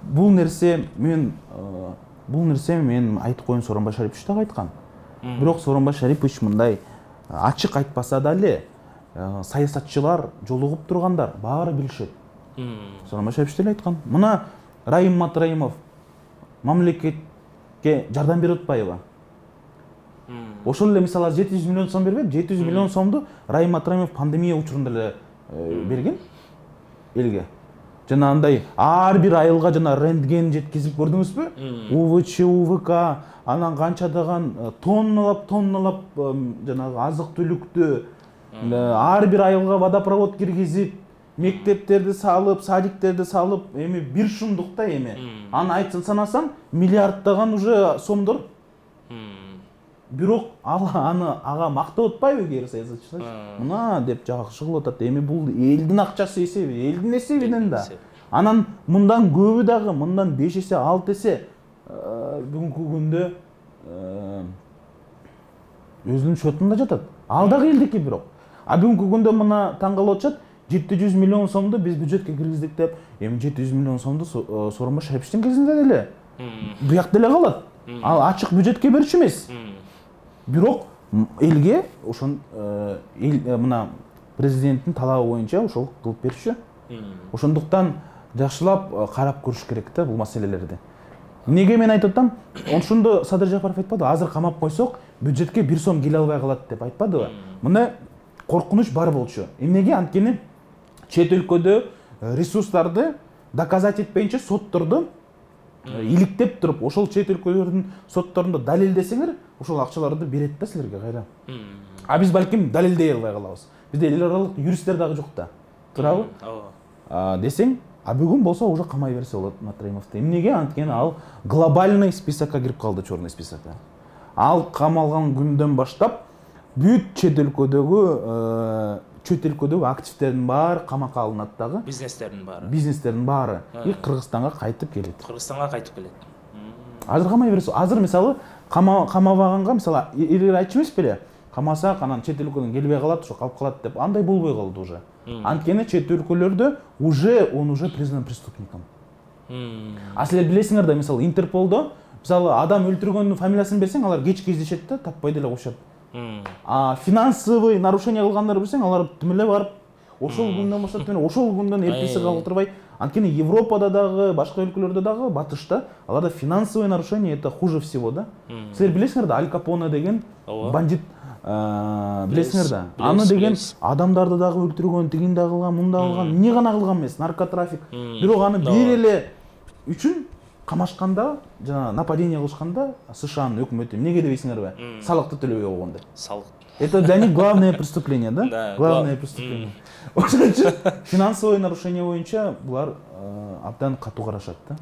Бул нерсе мен айтып коюм, Сооронбай Шарипович да айткан. Бирок Сооронбай Шарипович мындай ачык айтпаса да эле саясатчылар жолугуп тургандар баары билишет. Сооронбай Шарипович деле айткан. Мына Райым Матраимов мамлекетке жардам берип атпайбы? Ошол эле мисалы 700 миллион сом бербейт, 700 миллион сомду Райым Матраимов пандемия учурунда эле берген элге. Жана андай ар бир айылга жана рентген жеткизип көрдүңүзбү? УВЧ, УВК, анан канчадаган тонналап жанагы азык-түлүктү ар бир айылга водопровод киргизип, мектептерди салып, садиктерди салып, эми бир шумдукта эми. Аны айтсын санасаң, миллиарддаган уже сомдор. Бирок ага мактап атпайбы кээ саясатчылар? Мына деп жакшы кылып атат. Эми бул элдин акчасы эсеби, элдин эсебинен да. Анан мындан көбү дагы, мындан 5 эсе, 6 эсе бүгүнкү күндө өзүнүн шотунда жатат. Ал дагы элдики бирок. Бүгүнкү күндө мына таң калып атышат, 700 миллион сомду биз бюджетке киргиздик деп, эми 700 миллион сомду Сооронбай Шариповичтин кезинде деле буяк деле калат. Ал ачык бюджетке берчү эмес. Бирок элге ошон мына президенттин талабы боюнча ошол кылып берчү. Ошондуктан жакшылап карап көрүш керек да бул маселелерди. Неге мен айтып атам? Ошондо Садыр Жапаров айтпады, азыр камап койсок бюджетке 1 сом келе албай калат деп айтпадыбы? Мына коркунуч бар болчу. Эмнеге? Анткени чет өлкөдө ресурстарды доказать этпейинче сотторду иликтеп туруп, ошол чет өлкөлөрдүн сотторунда далилдесеңер, ошол акчаларды берет да силерге кайра. Биз балким далилдей албай калабыз. Бизде эл аралык юристтер дагы жок да. Туурабы? Десең, бүгүн болсо уже камай берсе болот Матраимовду. Эмнеге? Анткени ал глобальный списокко кирип калды, черный списокко. Ал камалган күндөн баштап бүт чет өлкөдөгү активдердин баары камакка алынат дагы. Бизнестердин баары. И Кыргызстанга кайтып келет. Азыр камай берсе, азыр мисалы камабаганга мисалы илгери айтчу эмес беле? Камасак анан чет өлкөдөн келбей калат, ошо калып калат деп. Андай болбой калды уже. Анткени чет өлкөлөрдө он уже признан преступником. Силер билесиңер да, мисалы Интерполдо мисалы адам өлтүргөндүн фамилиясын берсең, алар кечке издешет да, таппай деле коюшат. Финансовый нарушение кылгандарды билсең, алар түмөлө барып, ошол күндөн баштап ошол күндөн эртеси калтырбай. Анткени Европада дагы, башка өлкөлөрдө дагы, батышта аларда финансовый нарушение это хуже всего да. Силер билесиңер да, Аль Капоне деген бандит билесиңер да. Аны деген адамдарды дагы өлтүргөн, тигин дагы кылган, мында кылган, эмне гана кылган эмес, наркотрафик. Бирок аны бир эле үчүн камашканда, жана нападение кылышканда СШАнын өкмөтү эмнеге дебейсиңерби? Салыкты төлөбөй койгон деп. Салык. Это для них главное преступление, да? Главное преступление. Ошон үчүн финансовый нарушение боюнча булар абдан катуу карашат да.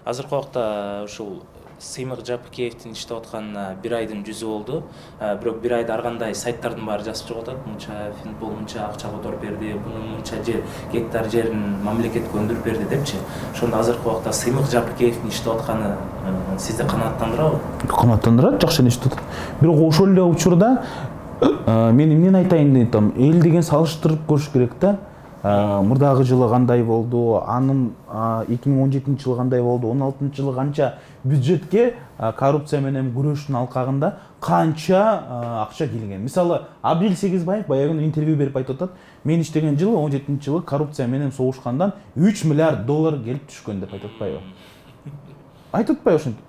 Азыркы убакта ушул Сыймык Жапыкеевдин иштеп атканына 1 айдын жүзү болду. Бирок 1 айда ар кандай сайттардын баары жазып чыгып атат. Мынча финпол мынча акча которуп берди, бунун мынча жер, гектар жерин мамлекетке өндүрүп берди депчи. Ошондо азыркы убакта Сыймык Жапыкеевдин иштеп атканы сизди канааттандырабы? Канааттандырат, жакшы иштеп атат. Бирок ошол эле учурда мен эмнени айтайын деп атам, эл деген салыштырып көрүш керек да. Мурдагы жылы кандай болду, анын 2017-жылы кандай болду, 16-жылы канча бюджетке коррупция менен күрөштүн алкагында канча акча келген. Мисалы, Абдил Сегизбаев баягы интервью берип айтып атат, мен иштеген жылы 17-жылы коррупция менен согушкандан 3 миллиард доллар келип түшкөн деп айтып атпайбы? Айтып атпайбы ошентип?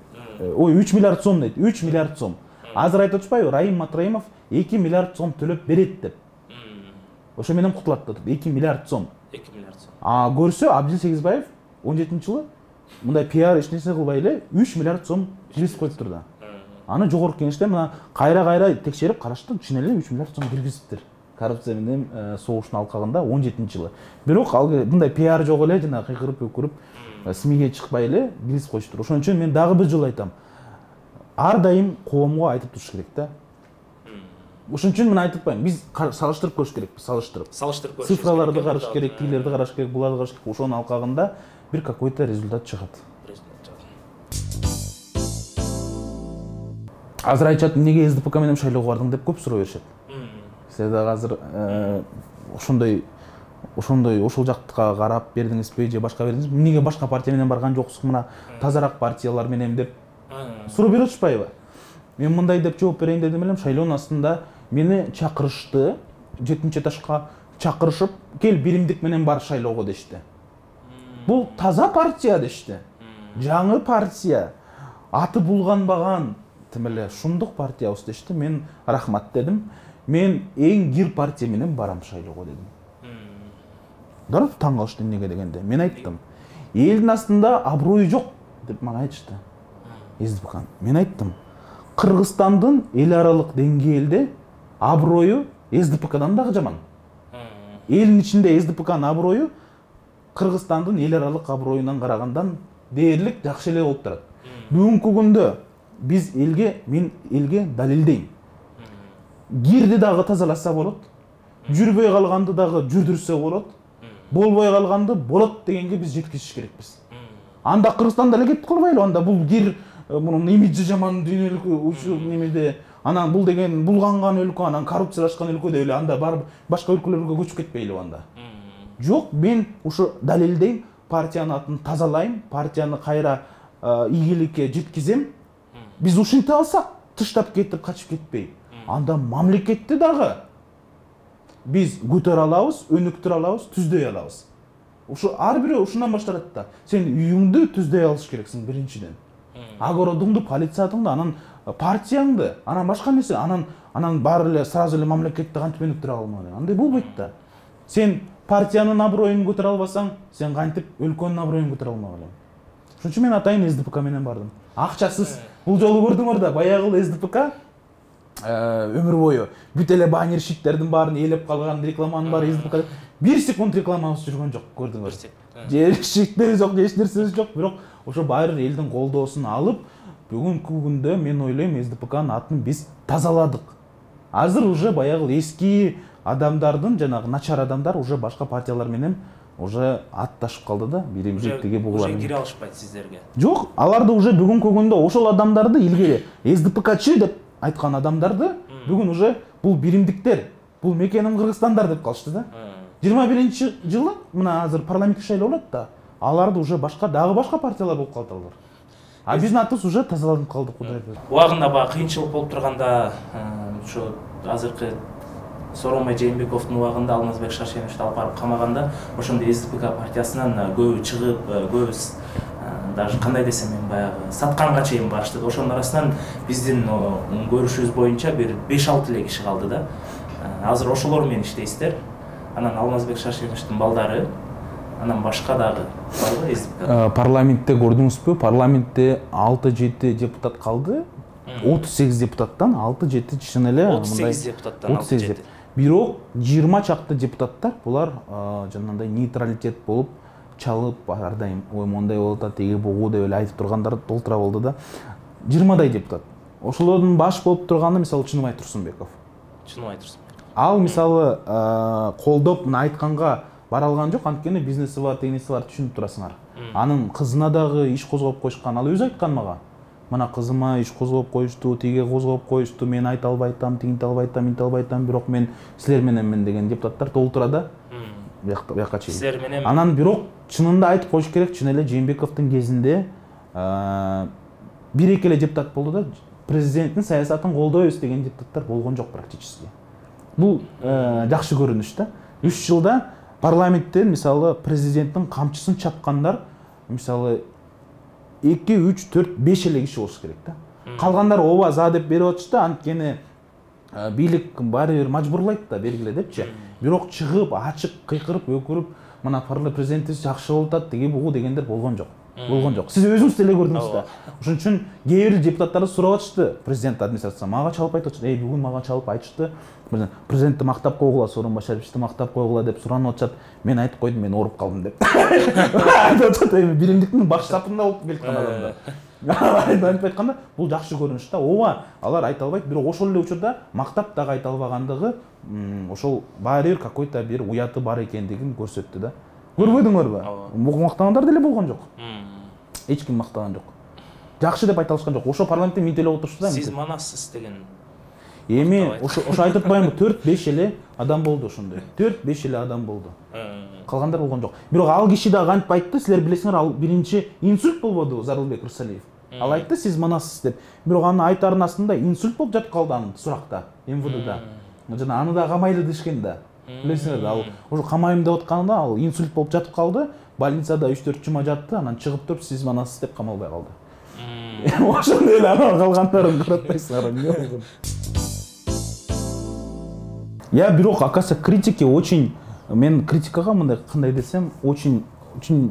Ой, 3 миллиард сом дейт, 3 миллиард сом. Азыр айтып атпайбы, Райым Матраимов 2 миллиард сом төлөп берет деп. Ошо менен кутулат деп, 2 миллиард сом. 2 миллиард сом. Көрсө Абдил Сегизбаев 17-жылы мындай пиар эчнесе кылбай эле 3 миллиард сом киргизип коюп турду. Аны жогорку кеңеште мына кайра текшерип карашты, чын эле 3 миллиард сом киргизиптир. Коррупция менен согуштун алкагында 17-жылы. Бирок ал мындай пиар жок эле, жана кыйкырып өкүрүп СМИге чыкпай эле киргизип коюштур. Ошон үчүн мен дагы бир жолу айтам. Ар дайым коомго айтып туруш керек да. Ошон үчүн мен айтып атпайм, биз салыштырып көрүш керекпиз, салыштырып көрүш. Цифраларды караш керек, тилерди караш керек, буларды караш керек. Ошонун алкагында бир какой-то результат чыгат. Азыр айтышат, эмнеге СДПК менен шайлоого бардың деп көп суроо беришет. Сиз да азыр ошол жакка карап бердиңизби же башка бердиңизби? Эмнеге башка партия менен барган жоксуз, мына тазараак партиялар менен деп суроо берип атышпайбы? Мен мындай деп жооп берейин дедим элем, шайлоонун астында мени чакырышты, 7-этажга чакырышып, кел биримдик менен бар шайлоого дешти. Бул таза партия дешти. Жаңы партия, аты булганбаган, тим эле шундук партиябыз дешти. Мен рахмат дедим. Мен эң кир партия менен барам шайлоого дедим. Дарып таң калышты эмнеге дегенде. Мен айттым, элдин астында аброю жок деп мага айтышты. СДПК. Мен айттым, Кыргызстандын эл аралык деңгээлде аброю СДПКдан дагы жаман. Элдин ичинде СДПКнын аброю Кыргызстандын эл аралык аброюнан карагандан дээрлик жакшы эле болуп турат. Бүгүнкү күндө биз мен элге далилдейм. Гирди дагы тазаласа болот, жүрбөй калганды дагы жүрдүрсө болот, болбой калганды болот дегенге биз жеткизиш керекпиз. Анда Кыргызстанда эле кетип калбайлы, анда бул гир мунун имиджи жаман дүйнөлүк ушул немеде, анан бул деген булганган өлкө, анан коррупциялашкан өлкө деп эле анда барып башка өлкөлөргө көчүп кетпейли анда. Жок, мен ушу далилдейм, партиянын атын тазалайм, партияны кайра ийгиликке жеткизем. Биз ушинте алсак, тыштап кетип качып кетпей, анда мамлекетти дагы биз көтөрө алабыз, өнүктүрө алабыз, түздөй алабыз. Ушу ар бирөө ушундан башталат да. Сен үйүңдү түздөй алыш керексиң биринчиден. Огородуңду, полициятыңды, анан партияңды, анан башка нерсе, анан баары эле сразу эле мамлекетти кантип өнүктүрө алмак. Андай болбойт да. Сен партиянын аброюн көтөрө албасаң, сен кантип өлкөнүн аброюн көтөрө алмак элең. Ошон үчүн мен атайын СДПК менен бардым. Акчасыз. Бул жолу көрдүңөр да, баягы СДПК өмүр бою бүт эле баннерщиктердин баарын ээлеп калган, рекламанын баары СДПК. 1 секунд рекламабыз жүргөн жок, көрдүңөр. Жерчиктери жок, эч нерсеси жок, бирок ошо баары элдин колдоосун алып, бүгүнкү күндө мен ойлойм СДПКнын атын биз тазаладык. Азыр уже баягы эски адамдардын, жанагы начар адамдар уже башка партиялар менен уже атташып калды да, биримдиктиги бугулар. Уже кире алышпайт сиздерге. Жок, аларды уже бүгүнкү күндө ошол адамдарды илгери СДПКчы деп айткан адамдарды бүгүн уже бул биримдиктер, бул мекеним Кыргызстандар деп калышты да. 21-жылы мына азыр парламенттик шайлоо болот да, аларды уже дагы башка партиялар болуп калдылар. А биздин атыбыз уже тазаланып калды, Кудай берди. Убагында баягы кыйынчылык болуп турганда, ушу азыркы Сооронбай Жээнбековдун убагында Алмазбек Шаршеновичти алып барып камаганда, ошондо СДПК партиясынан көбү чыгып, көбү даже кандай десем мен баягы сатканга чейин барышты. Ошонун арасынан биздин көрүшүбүз боюнча бир 5-6 эле киши калды да. Азыр ошолор менен иштейсиздер. Анан Алмазбек Шаршеновичтин балдары, анан башка дагы барбы СДПК? Парламентте көрдүңүзбү? Парламентте 6-7 депутат калды. 38 депутаттан 6-7 чын эле 38 депутаттан 6-7. Бирок 20 чакты депутаттар булар жанагындай нейтралитет болуп чалып ар дайым ой мондай болуп атат, теги бугу деп эле айтып тургандар толтура болду да. 20дай депутат. Ошолордун баш болуп турганы мисалы Чыныбай Турсунбеков. Ал мисалы колдоп мына айтканга бара алган жок, анткени бизнеси бар, тегинеси бар, түшүнүп турасыңар. Анын кызына дагы иш козгоп койушкан, ал өзү айткан мага. Мына кызыма иш козгоп коюшту, тиге козгоп коюшту, мен айта албайтам, тигинте албайтам, минте албайтам, бирок мен силер мененмин деген депутаттар толтура да. Бияка чейин. Силер менен. Анан бирок чынында айтып коюш керек, чын эле Жээнбековдун кезинде 1-2 эле депутат болду да, президенттин саясатын колдойбуз деген депутаттар болгон жок практически. Бул жакшы көрүнүш да. 3 жылда парламенттен мисалы президенттин камчысын чапкандар мисалы 2, 3, 4, 5 эле киши болуш керек да. Калгандар ооба за деп берип атышты, анткени бийлик баары бир мажбурлайт да бергиле депчи. Бирок чыгып, ачык кыйкырып, өкүрүп, мына президентибиз жакшы болуп атат, теги бугу дегендер болгон жок. Сиз өзүңүз деле көрдүңүз да. Ошон үчүн кээ бир депутаттар сурап атышты, президент администрациясы мага чалып айтып атышты. Бүгүн мага чалып айтышты. Президентти мактап койгула, Сооронбай Шариповичти мактап койгула деп суранып атышат. Мен айтып койдум, мен ооруп калдым деп. Биримдиктин баш сапында болуп келаткан адамдар. Айтып айтканда, бул жакшы көрүнүш да. Ооба, алар айта албайт, бирок ошол эле учурда мактап дагы айта албагандыгы ошол баары бир какой-то бир уяты бар экендигин көрсөттү да. Көрбөдүңөрбү? Бул мактагандар деле болгон жок. Эч ким мактаган жок. Жакшы деп айта алышкан жок. Ошо парламентте минтелеп отурушта. Сиз манассыз деген. эми ошо айтып атпаймынбы 4-5 эле адам болду ошондой. 4-5 эле адам болду. Калгандар болгон жок. Бирок ал киши да кантип айтты, силер билесиңер, ал биринчи инсульт болбоду Зарылбек Рысалиев. Ал айтты, сиз манасыз деп. Бирок анын айтарынын астында инсульт болуп жатып калды анын суракта, МВДда. Жана аны да камайлы дешкен да. Билесиңер, ал ошо камайм деп атканда ал инсульт болуп жатып калды, больницада 3-4 жума жатты, анан чыгып туруп сиз манасыз деп камалбай калды. Ошондой эле анан калгандарын каратпайсыңар, эмне болгон? Я бирок акаса критики очень, мен критикага мындай кандай десем, очень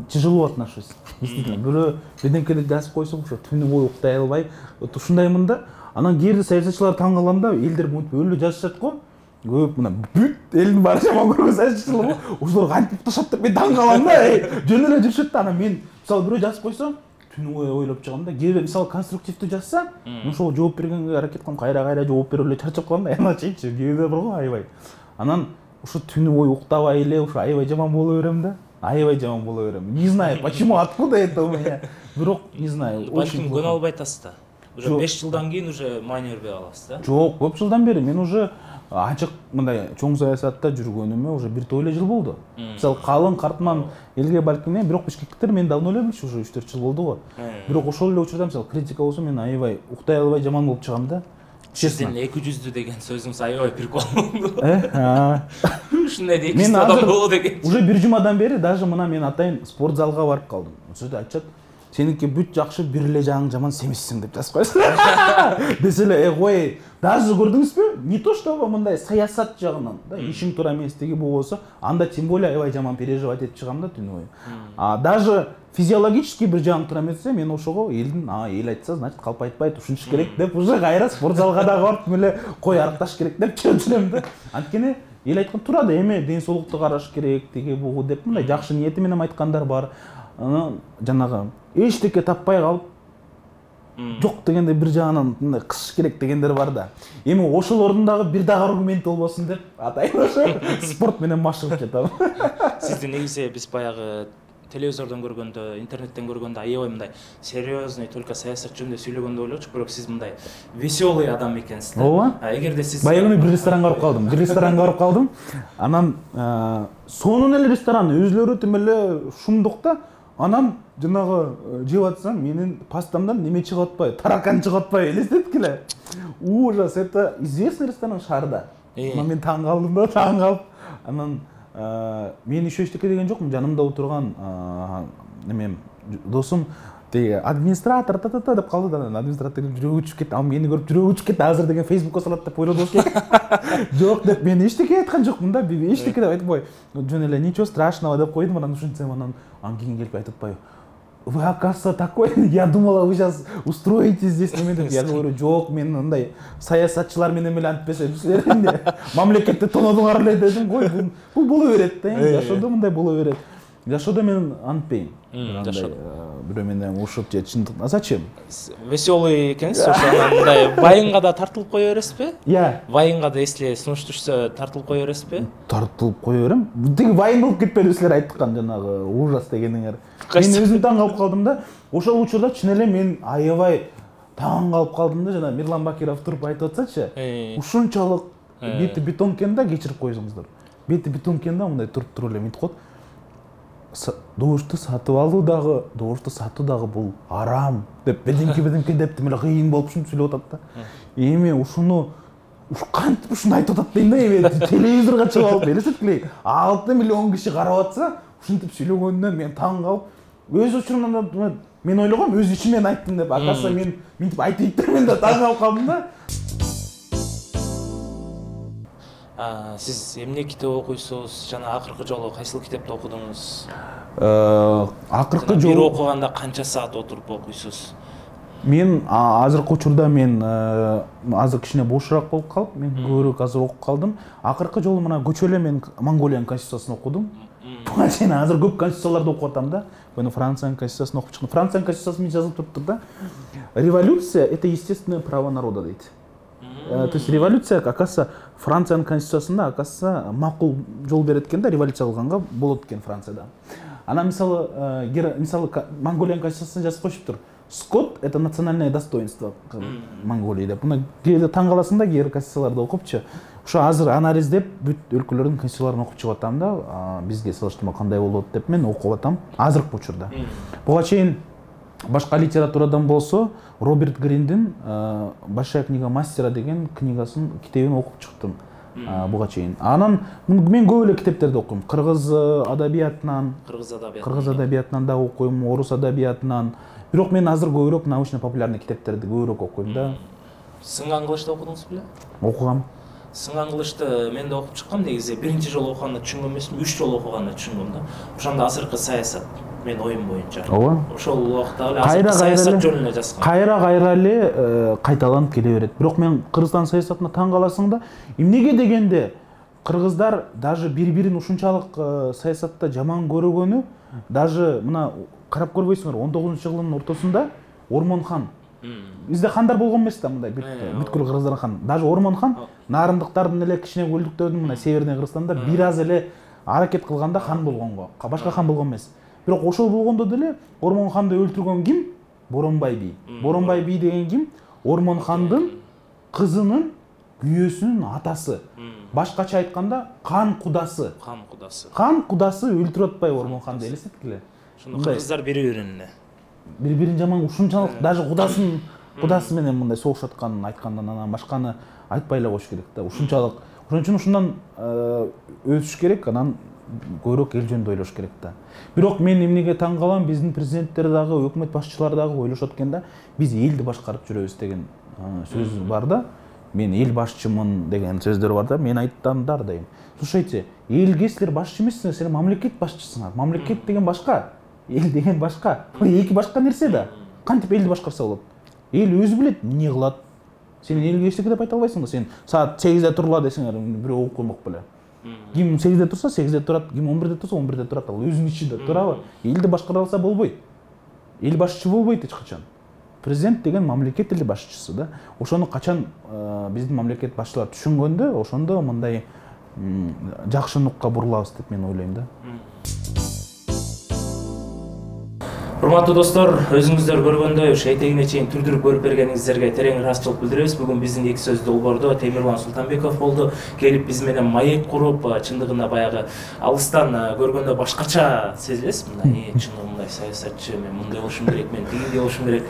тяжело отношусь. Действительно, бирөө бирденкеди жазып койсоң, ошо түнү бою уктай албай, ушундаймын да. Анан кээде саясатчылар таң калам да, элдер мынтип өлү жазышат го. Көп мына бүт элдин баары жаман көргөн саясатчылар го. Ошолор кантип укташат деп мен таң калам да. Жөн эле жүрүшөт да. Анан мен мисалы бирөө жазып койсо, түнү бою ойлоп чыгам да. Кээде мисалы конструктивдүү жазса, ошого жооп бергенге аракет кылам, кайра жооп берип эле чарчап калам да. Эначейчи, кээде бар го аябай. Анан ошо түнү бою уктабай эле, ошо аябай жаман боло берем да. Аябай жаман боло берем. Не знаю, почему, откуда это у меня. Бирок, не знаю, очень көнө албай атасыз да. Уже 5 жылдан кийин уже майны бербей аласыз да. Жок, көп жылдан бери мен уже ачык мындай чоң саясатта жүргөнүмө уже 1 эле жыл болду. Мисалы Калын Картман элге балким, бирок бишкектер мен давно эле билчү, уже 3-4 жыл болду го. Бирок ошол эле учурда мисалы критика болсо мен аябай уктай албай жаман болуп чыгам да. Сиздин 200 деген сөзүңүз аябай прикол болду. Ушундай 200 адам болду деген. Уже 1 жумадан бери даже мына мен атайын спорт залга барып калдым. Ошондо айтышат, сеники бүт жакшы, бир эле жагың жаман семизсиң деп жазып коесуң. Деселе, кой, даже көрдүңүзбү? Не то что мындай саясат жагынан, да, ишиң туура эмес деги болсо, анда тем более аябай жаман переживать этип чыгам да түнү бою. Даже физиологически бир жагым туура эмесе, мен ошого элдин, эл айтса, значит калп айтпайт, ушунчу керек деп уже кайра спорт залга да барып эле кой арыкташ керек деп жүрөм да. Анткени эл айткан туура да, эме ден соолукту караш керек, теги бугу деп мындай жакшы ниети менен айткандар бар. Анан жанагы эчтеке таппай калып, жок дегенде бир жагынан мындай кысыш керек дегендер бар да. Эми ошолордун дагы бир дагы аргумент болбосун деп атайын ошо спорт менен машыгып жатам. Сизди негизи биз баягы телевизордон көргөндө, интернеттен көргөндө аябай мындай серьезный, только саясат жөнүндө сүйлөгөндө ойлочу, бирок сиз мындай веселый адам экенсиз да. Ооба. Эгерде сиз баягы бир ресторанга барып калдым. Анан сонун эле ресторан, өзүлөрү тим эле шумдук да. Анан жанагы жеп атсам, менин пастамдан неме чыгып атпайбы, таракан чыгып атпайбы, элестеттик эле. Ужас, это известный ресторан шаарда. Мен таң калдым да, таң калып. Анан мен еще эчтеке деген жокмун, жанымда отурган немем досум теги администратор деп калды да, администратор жүрөгү учуп кетти, мени көрүп жүрөгү учуп кетти, азыр деген Facebookка салат деп ойлоду болуш керек. Жок деп мен эчтеке айткан жокмун да, эчтеке деп айтпай, жөн эле ничего страшного деп койдум, анан ушинтсем анан кийин келип айтып атпайбы. Вы, оказывается, такой, я думала, вы сейчас устроите здесь неме деп. Я говорю, жок, мен мындай саясатчылар менен эле антпесе, силер эмне мамлекетти тонодуңар эле дедим го, бул боло берет да, жашоодо мындай боло берет. Жашоодо мен антпейм. Бирөө менен ушуп же чындык. А зачем? Веселый экенсиз, ошо мындай вайынга да тартылып кое бересизби? Иә. Вайынга да если сунуш түшсө тартылып кое бересизби? Тартылып кое берем. Тиги вайын болуп кетпеди силер айткан жанагы ужас дегениңер. Мен өзүм таң калып калдым да. Ошол учурда чын эле мен аябай таң калып калдым да, жана Мирлан Бакиров туруп айтып атсачы, ушунчалык бети бетон экен да, кечирип коюңуздар. Бети бетон экен да, мындай туруп эле мынтип коет. Добушту сатып алуу дагы, добушту сатуу дагы бул арам деп бедемке деп тим эле кыйын болуп ушинтип сүйлөп атат да. Эми ушуну кантип ушуну айтып атат дейм да, эми телевизорго чыгып алып элестеткиле 6 миллион киши карап атса, ушинтип сүйлөгөнүнөн мен таң калып, өз учурумдан мен ойлогом, өз ичимен айттым деп, акасы мен мынтип айтып бермен да таң калып калдым да. Сиз эмне китеп окуйсуз? Жана акыркы жолу кайсыл китепти окудуңуз? Акыркы жолу бир окуганда канча саат отуруп окуйсуз? Мен азыркы учурда мен азыр кичине бошураак болуп калып, мен көбүрөөк азыр окуп калдым. Акыркы жолу мына көчө эле мен Монголиянын конституциясын окудум. Буга чейин азыр көп конституцияларды окуп атам да. Мен Франциянын конституциясын окуп чыктым. Франциянын конституциясында жазылып туруптур да. Революция — это естественное право народа дейт. То есть революция, оказывается, Франциянын конституциясында, оказывается, макул жол берет экен да, революция кылганга болот экен Францияда. Ана мисалы Монголиянын конституциясында жазып коюшуптур. Скот это национальное достоинство Монголии деп. Мына кээде таң каласың да, кээ конституцияларды окупчу. Ошо азыр анализдеп бүт өлкөлөрдүн конституцияларын окуп чыгып атам да, бизге салыштырма кандай болот деп мен окуп атам азыркы учурда. Буга чейин башка литературадан болсо Роберт Гриндин Большая книга мастера деген китебин окуп чыктым буга чейин. Анан мен көп эле китептерди окуйм. Кыргыз адабиятынан да окуйм, орус адабиятынан. Бирок мен азыр көбүрөөк научно-популярный китептерди көбүрөөк окуйм да. Сынган кылычты окудуңуз беле? Окугам. Сынган кылычты мен да окуп чыккам, негизи биринчи жолу окуганда түшүнгөн эмесмин, 3 жолу окуганда түшүнгөм да. Ошондо азыркы саясат мен оюм боюнча. Ооба. Ошол убакта эле азыркы саясат жөнүндө жазган. Кайра эле кайталанып келе берет. Бирок мен Кыргызстан саясатына таң каласың да, эмнеге дегенде кыргыздар даже бири-бирин ушунчалык саясатта жаман көргөнү, даже мына карап көрбөйсүңөр, 19-жылдын ортосунда Ормонхан. Бизде хандар болгон эмес да, мындай бүткүл кыргыздар хан. Даже Ормонхан нарындыктардын эле кичине өлдүктөрдүн мына северден Кыргызстанда бир аз эле аракет кылганда хан болгонго, башка хан болгон эмес. Бирок ошол болгондо деле Ормонханды өлтүргөн ким? Боронбай би. Боронбай би деген ким? Ормонхандын кызынын күйөөсүнүн атасы. Башкача айтканда кан кудасы. Кан кудасы өлтүрүп атпай Ормонханды, элестеткиле. Ошондо кыргыздар бири-бирин жаман ушунчалык, даже кудасы менен мындай согушатканын айткандан анан башканы айтпай эле коюш керек да. Ушунчалык. Ошон үчүн ушундан өтүш керек, анан көбүрөөк эл жөнүндө ойлош керек да. Бирок мен эмнеге таң калам, биздин президенттер дагы, өкмөт башчылары дагы ойлошот экен да, биз элди башкарып жүрөбүз деген сөз бар да. Мен эл башчымын деген сөздөр бар да, мен айттым да ар дайым. Слушайте, элге силер башчы эмессиңер, силер мамлекет башчысыңар. Мамлекет деген башка, эл деген башка. Эки башка нерсе да. Кантип элди башкарса болот? Эл өзү билет эмне кылат. Сен элге эчтеке деп айта албайсың да. Сен саат 8-де турла десеңер, бирөө угуп коймок беле. Ким 8-де турса 8-де турат, ким 11-де турса 11-де турат. Ал өзүнүн ичинде турабы? Элди башкара алса болбойт. Эл башчы болбойт эч качан. Президент деген мамлекет эл башчысы да. Ошону качан биздин мамлекет башчылар түшүнгөндө, ошондо мындай жакшы нукка бурулабыз деп мен ойлойм да. Урматтуу достор, өзүңүздөр көргөндөй ушу этегине чейин түрдүрүп көрүп бергениңиздерге терең ыраазычылык билдиребиз. Бүгүн биздин эки сөз долбоордо Темирлан Султанбеков болду. Келип биз менен маек куруп, чындыгында баягы алыстан көргөндө башкача сезилесиз. Мындай чындыгында мындай саясатчы, мен мындай болушум керек, мен тигиндей болушум керек.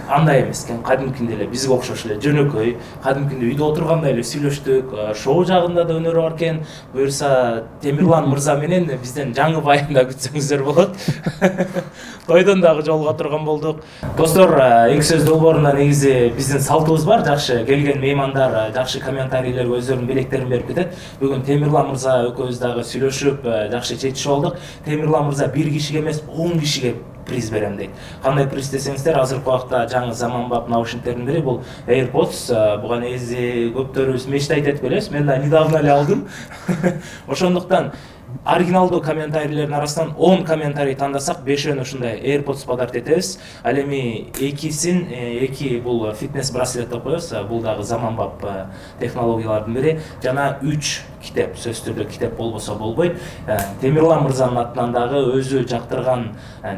Андай эмес экен, кадимкинде эле бизге окшош эле жөнөкөй, кадимкинде үйдө отургандай эле сүйлөштүк. Шоу жагында да өнөрү бар экен. Буюрса Темирлан мырза менен бизден жаңы байында күтсөңүздөр болот. Тойдон дагы жолуга турган болдук. Достор, эки сөз долбоорунда негизи биздин салтыбыз бар. Жакшы келген меймандар жакшы комментарийлерге өздөрүнүн белектерин берип кетет. Бүгүн Темирлан мырза экөөбүз дагы сүйлөшүп, жакшы чечишип алдык. Темирлан мырза бир кишиге эмес, 10 кишиге приз берем дейт. Кандай приз десеңиздер, азыркы убакта жаңы заманбап наушниктердин бири бул AirPods. Буга негизи көптөрүбүз мечтать этип келебиз. Мен да недавно эле алдым. Ошондуктан оригиналдуу комментарийлердин арасынан 10 комментарий тандасак, 5-өн ушундай AirPods подарок этебиз. Ал эми эки бул фитнес браслет деп коебуз. Бул дагы заманбап технологиялардын бири. Жана 3 китеп, сөзсүз түрдө китеп болбосо болбойт. Темирлан мырзанын атынан дагы өзү жактырган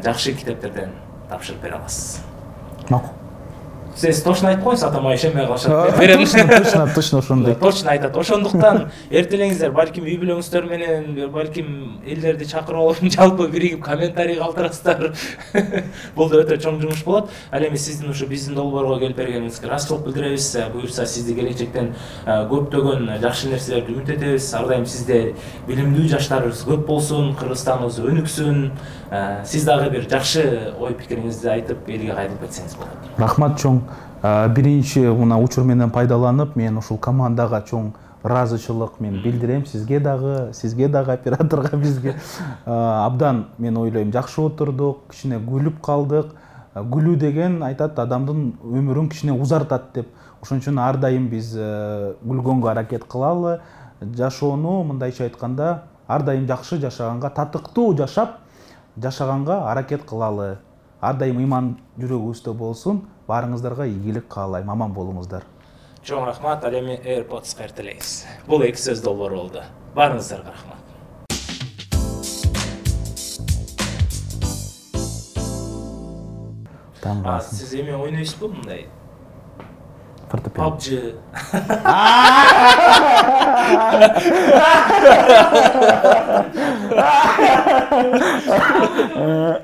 жакшы китептерден тапшырып бере аласыз. Макул. Сиз точно айтып коюңуз, атама ишенбей калышат. Берем. Точно ошондой. Точно айтат. Ошондуктан эртелеңиздер, балким үй бүлөңүздөр менен, балким элдерди чакырып алып, жалпы биригип комментарий калтырасыздар. Бул да өтө чоң жумуш болот. Ал эми сиздин ушу биздин долбоорго келип бергениңизге ыраазычылык билдиребиз. Буюрса сизди келечектен көптөгөн жакшы нерселерди үмүт этебиз. Ар дайым сизде билимдүү жаштарыбыз көп болсун, Кыргызстаныбыз өнүксүн. Сиз дагы бир жакшы ой пикириңизди айтып, элге кайтып кетсеңиз болот. Рахмат чоң. Биринчи мына учур менен пайдаланып, мен ушул командага чоң ыраазычылык мен билдирем. Сизге дагы операторго, бизге абдан мен ойлойм жакшы отурдук, кичине күлүп калдык. Күлүү деген айтат адамдын өмүрүн кичине узартат деп. Ошон үчүн ар дайым биз күлгөнгө аракет кылалы. Жашоону мындайча айтканда ар дайым жакшы жашаганга, татыктуу жашаганга аракет кылалы. Ар дайым ыйман жүрөгүбүздө болсун. Баарыңыздарга ийгилик каалайм, аман болуңуздар. Чоң рахмат. Ал эми AirPods эртелейбиз. Бул эки сөз долбоору болду. Баарыңыздарга рахмат. таңғаласың. Сиз эме ойнойсузбу мындай? Фортепиано. PUBG.